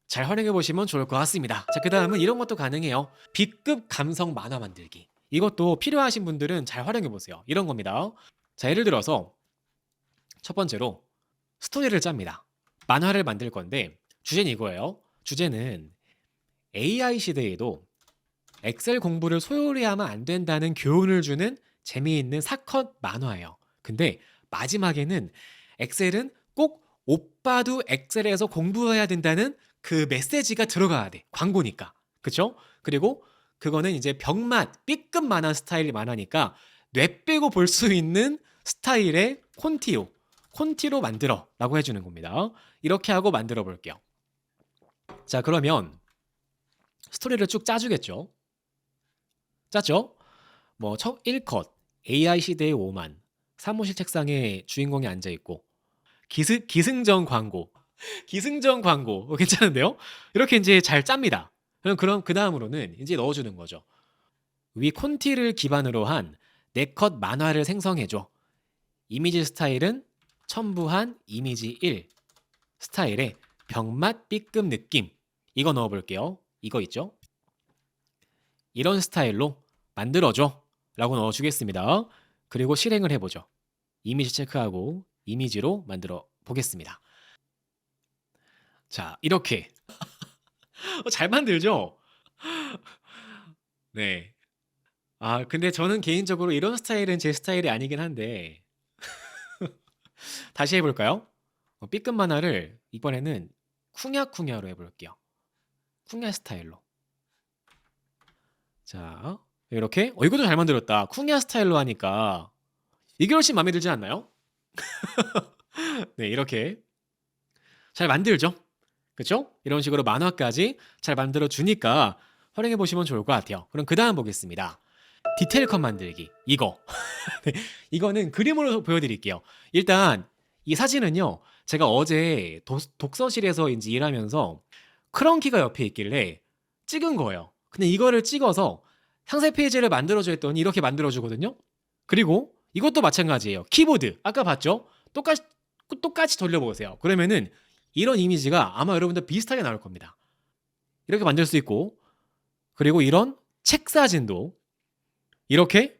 Speaker 1: 잘 활용해 보시면 좋을 것 같습니다. 자, 그 다음은 이런 것도 가능해요. B급 감성 만화 만들기. 이것도 필요하신 분들은 잘 활용해 보세요. 이런 겁니다. 자, 예를 들어서 첫 번째로 스토리를 짭니다. 만화를 만들 건데 주제는 이거예요. 주제는 AI 시대에도 엑셀 공부를 소홀히 하면 안 된다는 교훈을 주는 재미있는 사컷 만화예요. 근데 마지막에는 엑셀은 꼭 오빠도 엑셀에서 공부해야 된다는 그 메시지가 들어가야 돼. 광고니까. 그쵸? 그리고 그거는 이제 병맛, B급 만화 스타일이 만화니까 뇌 빼고 볼 수 있는 스타일의 콘티로 만들어 라고 해주는 겁니다. 이렇게 하고 만들어 볼게요. 자, 그러면 스토리를 쭉 짜주겠죠? 짰죠? 뭐 첫 1컷 AI 시대의 오만 사무실 책상에 주인공이 앉아 있고 기승전 광고 기승전 광고 괜찮은데요? 이렇게 이제 잘 짭니다. 그럼 그 다음으로는 이제 넣어주는 거죠. 위 콘티를 기반으로 한 4컷 만화를 생성해줘. 이미지 스타일은 첨부한 이미지 1 스타일의 병맛 B급 느낌. 이거 넣어볼게요. 이거 있죠? 이런 스타일로 만들어줘 라고 넣어주겠습니다. 그리고 실행을 해보죠. 이미지 체크하고 이미지로 만들어 보겠습니다. 자, 이렇게 잘 만들죠? 네. 아, 근데 저는 개인적으로 이런 스타일은 제 스타일이 아니긴 한데 다시 해볼까요? B급 만화를 이번에는 쿵야쿵야로 해볼게요. 쿵야 스타일로. 자, 이렇게 이것도 잘 만들었다. 쿵야 스타일로 하니까 이게 훨씬 마음에 들지 않나요? 네, 이렇게 잘 만들죠? 그쵸? 이런 식으로 만화까지 잘 만들어 주니까 활용해 보시면 좋을 것 같아요. 그럼 그 다음 보겠습니다. 디테일 컷 만들기. 이거. 네, 이거는 그림으로 보여드릴게요. 일단 이 사진은요. 제가 어제 독서실에서 이제 일하면서 크런키가 옆에 있길래 찍은 거예요. 근데 이거를 찍어서 상세 페이지를 만들어줘 했더니 이렇게 만들어주거든요. 그리고 이것도 마찬가지예요. 키보드. 아까 봤죠? 똑같이 돌려보세요. 그러면은 이런 이미지가 아마 여러분들 비슷하게 나올 겁니다. 이렇게 만들 수 있고, 그리고 이런 책 사진도 이렇게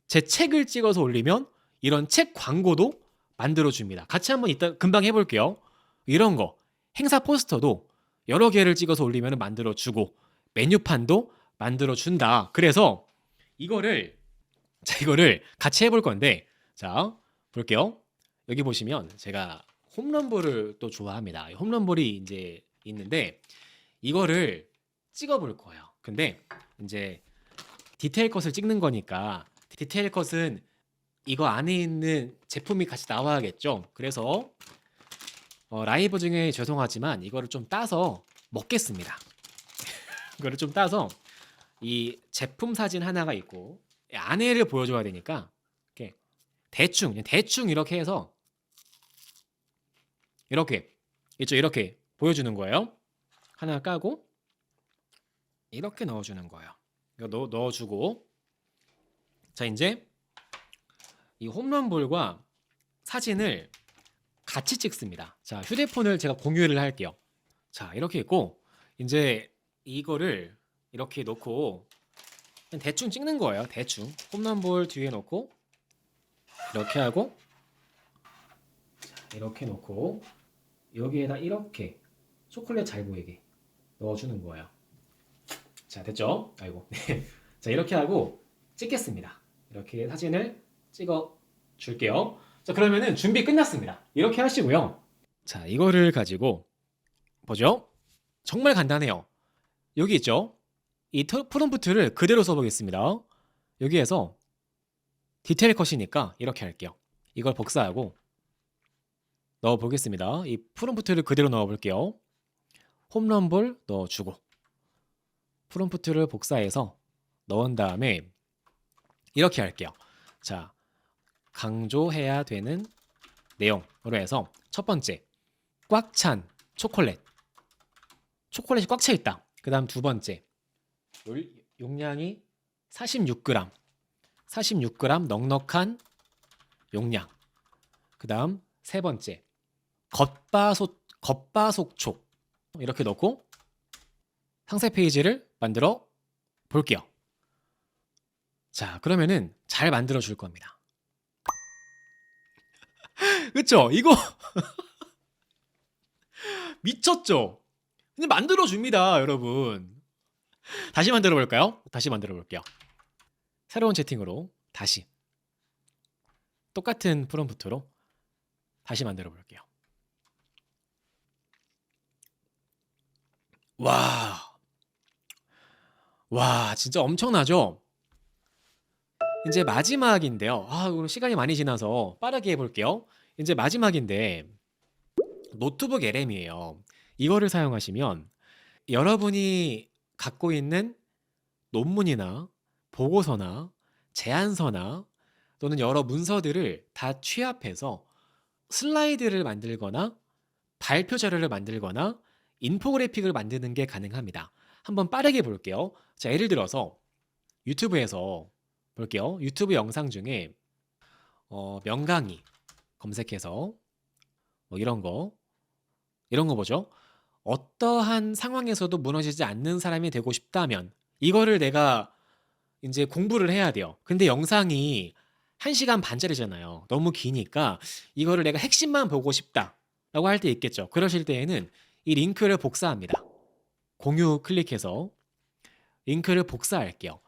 Speaker 1: 제 책을 찍어서 올리면 이런 책 광고도 만들어줍니다. 같이 한번 이따 금방 해볼게요. 이런 거 행사 포스터도 여러 개를 찍어서 올리면 만들어주고 메뉴판도 만들어준다. 그래서 이거를 같이 해볼 건데 자 볼게요. 여기 보시면 제가 홈런볼을 또 좋아합니다. 홈런볼이 이제 있는데 이거를 찍어볼 거예요. 근데 이제 디테일 컷을 찍는 거니까 디테일 컷은 이거 안에 있는 제품이 같이 나와야겠죠. 그래서 라이브 중에 죄송하지만 이거를 좀 따서 먹겠습니다. 이거를 좀 따서 이 제품 사진 하나가 있고 안에를 보여줘야 되니까 이렇게 대충 이렇게 해서 이렇게 있죠. 이렇게 보여주는 거예요. 하나 까고 이렇게 넣어주는 거예요. 이거 넣어주고 자 이제 이 홈런볼과 사진을 같이 찍습니다. 자 휴대폰을 제가 공유를 할게요. 자 이렇게 있고 이제 이거를 이렇게 놓고 그냥 대충 찍는 거예요. 대충 홈런볼 뒤에 놓고 이렇게 하고 이렇게 놓고 여기에다 이렇게 초콜릿 잘 보이게 넣어주는 거예요. 자, 됐죠? 아이고. 네. 자, 이렇게 하고 찍겠습니다. 이렇게 사진을 찍어 줄게요. 자, 그러면은 준비 끝났습니다. 이렇게 하시고요. 자, 이거를 가지고 보죠? 정말 간단해요. 여기 있죠? 이 프롬프트를 그대로 써보겠습니다. 여기에서 디테일 컷이니까 이렇게 할게요. 이걸 복사하고 넣어보겠습니다. 이 프롬프트를 그대로 넣어볼게요. 홈런볼 넣어주고 프롬프트를 복사해서 넣은 다음에 이렇게 할게요. 자, 강조해야 되는 내용으로 해서 첫 번째, 꽉 찬 초콜릿. 초콜릿이 꽉 차 있다. 그 다음 두 번째, 용량이 46g. 46g 넉넉한 용량. 그 다음 세 번째, 겉바속촉. 이렇게 넣고 상세 페이지를 만들어 볼게요. 자, 그러면은 잘 만들어 줄 겁니다. 그쵸? 이거 미쳤죠? 근데 만들어 줍니다, 여러분. 다시 만들어 볼까요? 다시 만들어 볼게요. 새로운 채팅으로 다시 똑같은 프롬프트로 다시 만들어 볼게요. 와, 진짜 엄청나죠? 이제 마지막인데요. 오늘 시간이 많이 지나서 빠르게 해볼게요. 이제 마지막인데 노트북 LM이에요. 이거를 사용하시면 여러분이 갖고 있는 논문이나 보고서나 제안서나 또는 여러 문서들을 다 취합해서 슬라이드를 만들거나 발표 자료를 만들거나 인포그래픽을 만드는 게 가능합니다. 한번 빠르게 볼게요. 자, 예를 들어서 유튜브에서 볼게요. 유튜브 영상 중에 명강의 검색해서 이런 거 보죠. 어떠한 상황에서도 무너지지 않는 사람이 되고 싶다면 이거를 내가 이제 공부를 해야 돼요. 근데 영상이 1시간 반짜리잖아요. 너무 기니까 이거를 내가 핵심만 보고 싶다라고 할 때 있겠죠. 그러실 때에는 이 링크를 복사합니다. 공유 클릭해서 링크를 복사할게요.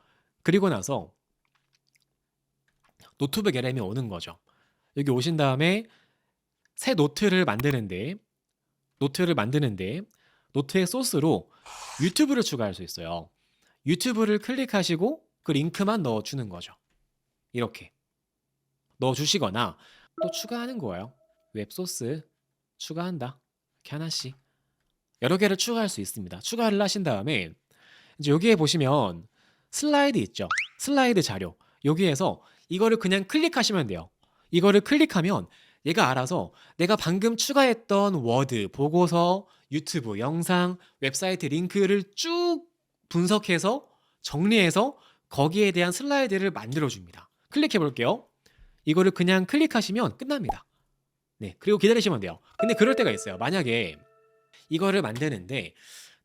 Speaker 1: 그리고 나서 노트북 LM이 오는 거죠. 여기 오신 다음에 새 노트를 만드는데 노트의 소스로 유튜브를 추가할 수 있어요. 유튜브를 클릭하시고 그 링크만 넣어주는 거죠. 이렇게 넣어주시거나 또 추가하는 거예요. 웹소스 추가한다. 이렇게 하나씩 여러 개를 추가할 수 있습니다. 추가를 하신 다음에 이제 여기에 보시면 슬라이드 있죠. 슬라이드 자료. 여기에서 이거를 그냥 클릭하시면 돼요. 이거를 클릭하면 얘가 알아서 내가 방금 추가했던 워드, 보고서, 유튜브, 영상, 웹사이트 링크를 쭉 분석해서 정리해서 거기에 대한 슬라이드를 만들어줍니다. 클릭해 볼게요. 이거를 그냥 클릭하시면 끝납니다. 네, 그리고 기다리시면 돼요. 근데 그럴 때가 있어요. 만약에 이거를 만드는데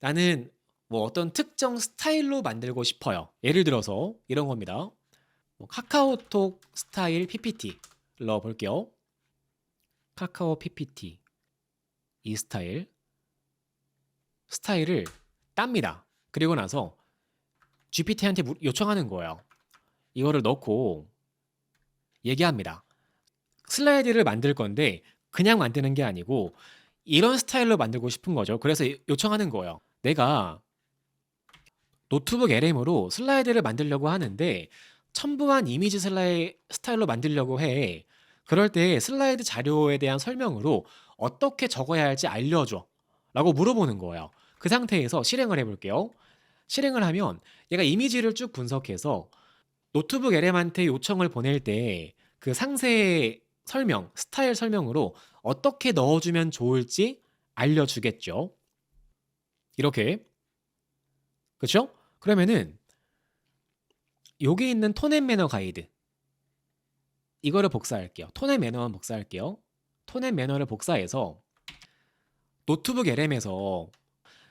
Speaker 1: 나는 뭐 어떤 특정 스타일로 만들고 싶어요. 예를 들어서 이런 겁니다. 카카오톡 스타일 PPT 넣어볼게요. 카카오 PPT 이 스타일을 땁니다. 그리고 나서 GPT한테 요청하는 거예요. 이거를 넣고 얘기합니다. 슬라이드를 만들 건데 그냥 만드는 게 아니고 이런 스타일로 만들고 싶은 거죠. 그래서 요청하는 거예요. 내가 노트북 LM으로 슬라이드를 만들려고 하는데 첨부한 이미지 스타일로 만들려고 해. 그럴 때 슬라이드 자료에 대한 설명으로 어떻게 적어야 할지 알려줘. 라고 물어보는 거예요. 그 상태에서 실행을 해볼게요. 실행을 하면 얘가 이미지를 쭉 분석해서 노트북 LM한테 요청을 보낼 때 그 상세 설명, 스타일 설명으로 어떻게 넣어주면 좋을지 알려주겠죠. 이렇게. 그렇죠? 그러면은 여기 있는 톤 앤 매너 가이드 이거를 복사할게요. 톤 앤 매너만 복사할게요. 톤 앤 매너를 복사해서 노트북 LM에서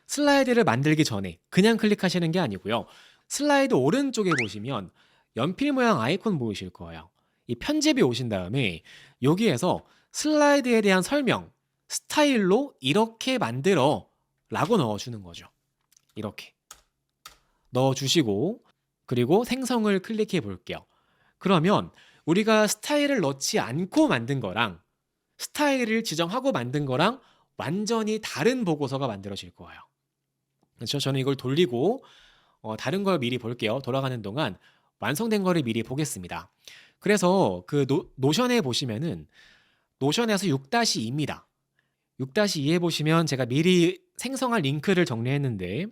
Speaker 1: 슬라이드를 만들기 전에 그냥 클릭하시는 게 아니고요. 슬라이드 오른쪽에 보시면 연필 모양 아이콘 보이실 거예요. 이 편집이 오신 다음에 여기에서 슬라이드에 대한 설명, 스타일로 이렇게 만들어 라고 넣어주는 거죠. 이렇게 넣어주시고 그리고 생성을 클릭해 볼게요. 그러면 우리가 스타일을 넣지 않고 만든 거랑 스타일을 지정하고 만든 거랑 완전히 다른 보고서가 만들어질 거예요. 그렇죠? 저는 이걸 돌리고 다른 걸 미리 볼게요. 돌아가는 동안 완성된 거를 미리 보겠습니다. 그래서 그 노션에 보시면은 노션에서 6-2입니다. 6-2에 보시면 제가 미리 생성한 링크를 정리했는데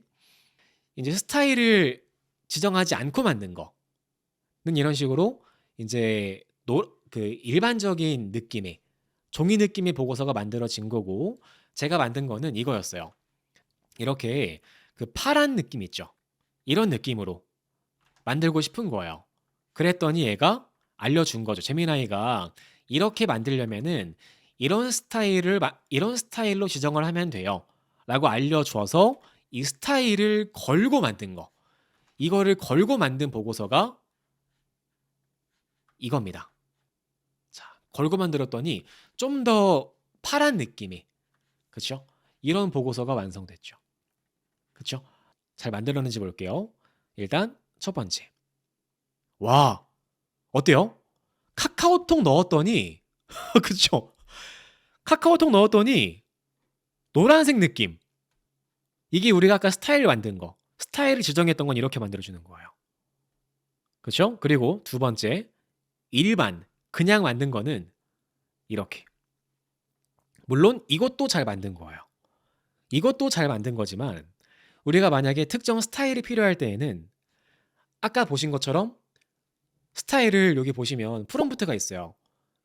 Speaker 1: 이제 스타일을 지정하지 않고 만든 거는 이런 식으로 이제 그 일반적인 느낌의 종이 느낌의 보고서가 만들어진 거고 제가 만든 거는 이거였어요. 이렇게 그 파란 느낌 있죠? 이런 느낌으로 만들고 싶은 거예요. 그랬더니 얘가 알려준 거죠. 제미나이가 이렇게 만들려면은 이런 스타일로 지정을 하면 돼요. 라고 알려줘서 이 스타일을 걸고 만든 거. 이거를 걸고 만든 보고서가 이겁니다. 자, 걸고 만들었더니 좀 더 파란 느낌의, 그쵸? 이런 보고서가 완성됐죠. 그쵸? 잘 만들었는지 볼게요. 일단 첫 번째. 와, 어때요? 카카오톡 넣었더니 그쵸? 카카오톡 넣었더니 노란색 느낌. 이게 우리가 아까 스타일 만든 거. 스타일을 지정했던 건 이렇게 만들어주는 거예요. 그쵸? 그리고 두 번째, 일반, 그냥 만든 거는 이렇게. 물론 이것도 잘 만든 거예요. 이것도 잘 만든 거지만 우리가 만약에 특정 스타일이 필요할 때에는 아까 보신 것처럼 스타일을 여기 보시면 프롬프트가 있어요.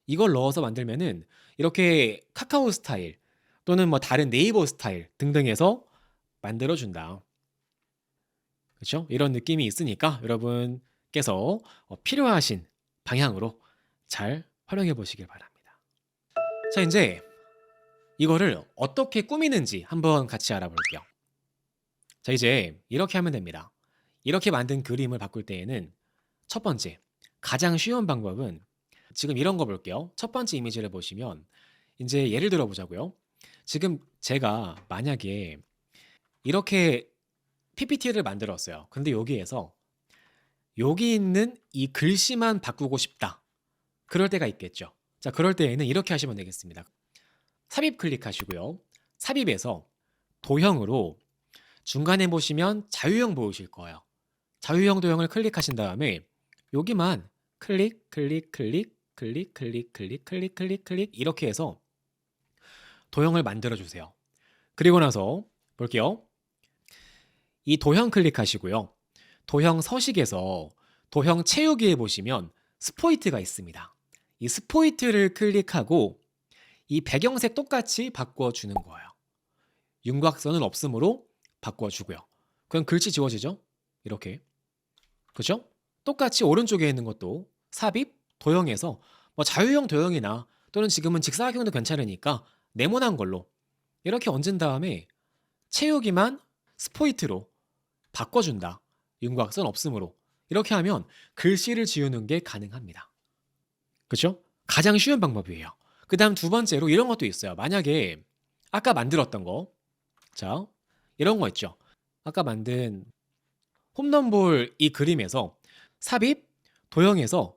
Speaker 1: 이걸 넣어서 만들면은 이렇게 카카오 스타일 또는 뭐 다른 네이버 스타일 등등해서 만들어준다. 그렇죠? 이런 느낌이 있으니까 여러분께서 필요하신 방향으로 잘 활용해 보시길 바랍니다. 자, 이제 이거를 어떻게 꾸미는지 한번 같이 알아볼게요. 자, 이제 이렇게 하면 됩니다. 이렇게 만든 그림을 바꿀 때에는 첫 번째, 가장 쉬운 방법은 지금 이런 거 볼게요. 첫 번째 이미지를 보시면 이제 예를 들어 보자고요. 지금 제가 만약에 이렇게 PPT를 만들었어요. 근데 여기에서 여기 있는 이 글씨만 바꾸고 싶다. 그럴 때가 있겠죠. 자, 그럴 때에는 이렇게 하시면 되겠습니다. 삽입 클릭하시고요. 삽입에서 도형으로 중간에 보시면 자유형 보이실 거예요. 자유형 도형을 클릭하신 다음에 여기만 클릭, 클릭, 클릭, 클릭, 클릭, 클릭, 클릭, 클릭, 클릭 이렇게 해서 도형을 만들어 주세요. 그리고 나서 볼게요. 이 도형 클릭하시고요. 도형 서식에서 도형 채우기에 보시면 스포이트가 있습니다. 이 스포이트를 클릭하고 이 배경색 똑같이 바꿔주는 거예요. 윤곽선은 없음으로 바꿔주고요. 그럼 글씨 지워지죠? 이렇게. 그죠? 똑같이 오른쪽에 있는 것도 삽입, 도형에서 뭐 자유형 도형이나 또는 지금은 직사각형도 괜찮으니까 네모난 걸로 이렇게 얹은 다음에 채우기만 스포이트로 바꿔준다. 윤곽선 없음으로. 이렇게 하면 글씨를 지우는 게 가능합니다. 그렇죠? 가장 쉬운 방법이에요. 그 다음 두 번째로 이런 것도 있어요. 만약에 아까 만들었던 거, 자, 이런 거 있죠. 아까 만든 홈런볼 이 그림에서 삽입, 도형에서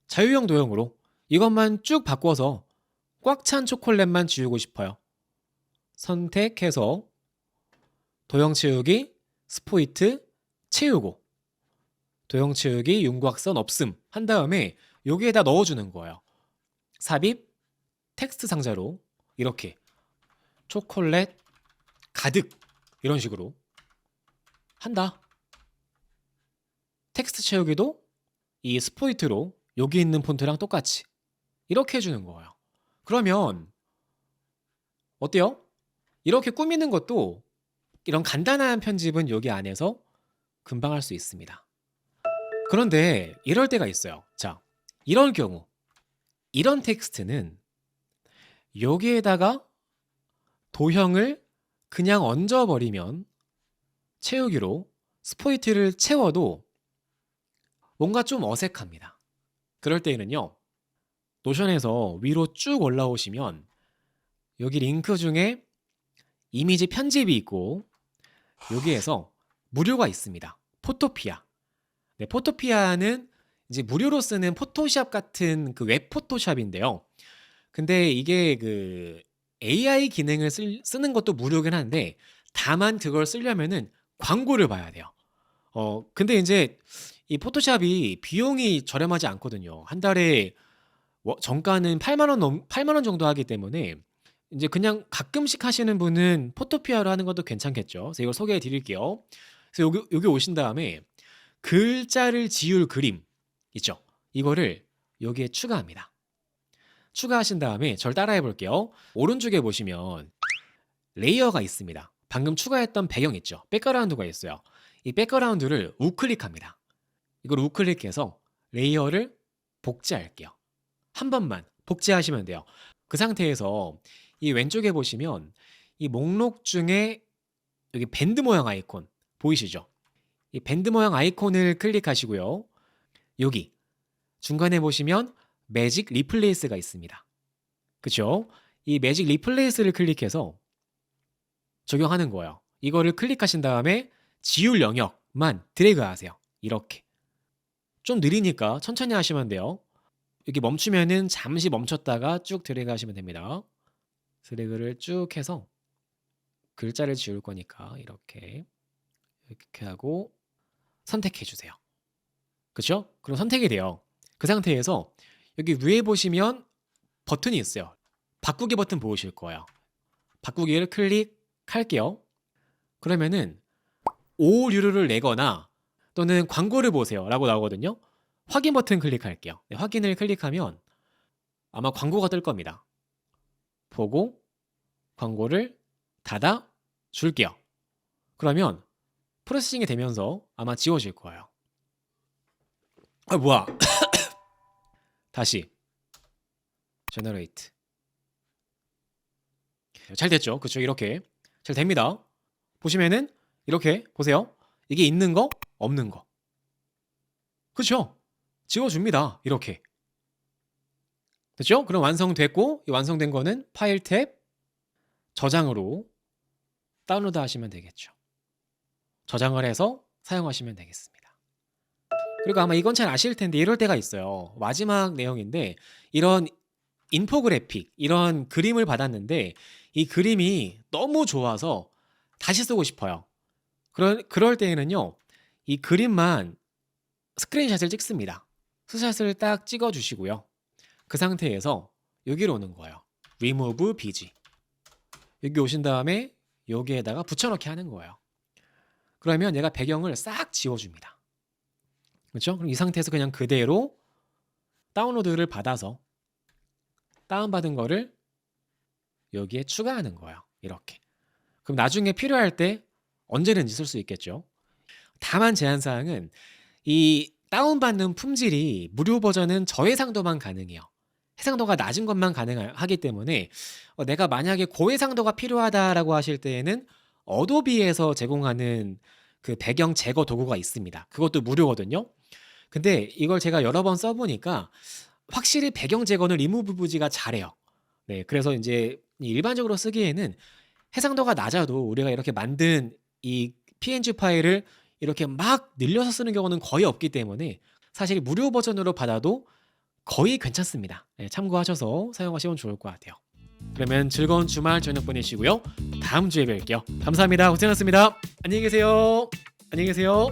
Speaker 1: 자유형 도형으로 이것만 쭉 바꿔서 꽉 찬 초콜릿만 지우고 싶어요. 선택해서 도형 채우기, 스포이트, 채우고 도형 채우기, 윤곽선 없음 한 다음에 여기에다 넣어주는 거예요. 삽입, 텍스트 상자로 이렇게 초콜릿 가득 이런 식으로 한다. 텍스트 채우기도 이 스포이트로 여기 있는 폰트랑 똑같이 이렇게 해주는 거예요. 그러면 어때요? 이렇게 꾸미는 것도 이런 간단한 편집은 여기 안에서 금방 할 수 있습니다. 그런데 이럴 때가 있어요. 자, 이런 경우 이런 텍스트는 여기에다가 도형을 그냥 얹어버리면 채우기로 스포이트를 채워도 뭔가 좀 어색합니다. 그럴 때에는요. 노션에서 위로 쭉 올라오시면 여기 링크 중에 이미지 편집이 있고 여기에서 무료가 있습니다. 포토피아. 네, 포토피아는 이제 무료로 쓰는 포토샵 같은 그 웹 포토샵인데요. 근데 이게 그 AI 기능을 쓰는 것도 무료긴 한데 다만 그걸 쓰려면은 광고를 봐야 돼요. 근데 이제 이 포토샵이 비용이 저렴하지 않거든요. 한 달에 정가는 8만 원 8만 원 정도 하기 때문에 이제 그냥 가끔씩 하시는 분은 포토피아로 하는 것도 괜찮겠죠. 그래서 이걸 소개해 드릴게요. 그래서 여기 오신 다음에 글자를 지울 그림 있죠. 이거를 여기에 추가합니다. 추가하신 다음에 절 따라해 볼게요. 오른쪽에 보시면 레이어가 있습니다. 방금 추가했던 배경 있죠. 백그라운드가 있어요. 이 백그라운드를 우클릭합니다. 이걸 우클릭해서 레이어를 복제할게요. 한 번만 복제하시면 돼요. 그 상태에서 이 왼쪽에 보시면 이 목록 중에 여기 밴드 모양 아이콘 보이시죠? 이 밴드 모양 아이콘을 클릭하시고요. 여기 중간에 보시면 매직 리플레이스가 있습니다. 그쵸? 이 매직 리플레이스를 클릭해서 적용하는 거예요. 이거를 클릭하신 다음에 지울 영역만 드래그 하세요. 이렇게. 좀 느리니까 천천히 하시면 돼요. 여기 멈추면은 잠시 멈췄다가 쭉 드래그 하시면 됩니다. 드래그를 쭉 해서 글자를 지울 거니까 이렇게 하고 선택해 주세요. 그쵸? 그럼 선택이 돼요. 그 상태에서 여기 위에 보시면 버튼이 있어요. 바꾸기 버튼 보이실 거예요. 바꾸기를 클릭할게요. 그러면은 오류를 내거나 또는 광고를 보세요 라고 나오거든요. 확인 버튼 클릭할게요. 네, 확인을 클릭하면 아마 광고가 뜰 겁니다. 보고 광고를 닫아 줄게요. 그러면 프로세싱이 되면서 아마 지워질 거예요. 아 뭐야 다시 제너레이트. 잘 됐죠? 그쵸? 이렇게 잘 됩니다. 보시면은 이렇게 보세요. 이게 있는 거 없는 거 그쵸? 지워줍니다. 이렇게 됐죠? 그럼 완성됐고 이 완성된 거는 파일 탭 저장으로 다운로드 하시면 되겠죠. 저장을 해서 사용하시면 되겠습니다. 그리고 아마 이건 잘 아실 텐데 이럴 때가 있어요. 마지막 내용인데 이런 인포그래픽 이런 그림을 받았는데 이 그림이 너무 좋아서 다시 쓰고 싶어요. 그럴 때에는요. 이 그림만 스크린샷을 찍습니다. 스샷을 딱 찍어 주시고요. 그 상태에서 여기로 오는 거예요. Remove BG. 여기 오신 다음에 여기에다가 붙여넣기 하는 거예요. 그러면 얘가 배경을 싹 지워줍니다. 그렇죠? 그럼 이 상태에서 그냥 그대로 다운로드를 받아서 다운받은 거를 여기에 추가하는 거예요. 이렇게. 그럼 나중에 필요할 때 언제든지 쓸 수 있겠죠. 다만 제한사항은 이 다운받는 품질이 무료 버전은 저해상도만 가능해요. 해상도가 낮은 것만 가능하기 때문에 내가 만약에 고해상도가 필요하다라고 하실 때에는 어도비에서 제공하는 그 배경 제거 도구가 있습니다. 그것도 무료거든요. 근데 이걸 제가 여러 번 써보니까 확실히 배경 제거는 리무브부지가 잘해요. 네, 그래서 이제 일반적으로 쓰기에는 해상도가 낮아도 우리가 이렇게 만든 이 PNG 파일을 이렇게 막 늘려서 쓰는 경우는 거의 없기 때문에 사실 무료 버전으로 받아도 거의 괜찮습니다. 네, 참고하셔서 사용하시면 좋을 것 같아요. 그러면 즐거운 주말 저녁 보내시고요. 다음 주에 뵐게요. 감사합니다. 고생하셨습니다. 안녕히 계세요. 안녕히 계세요.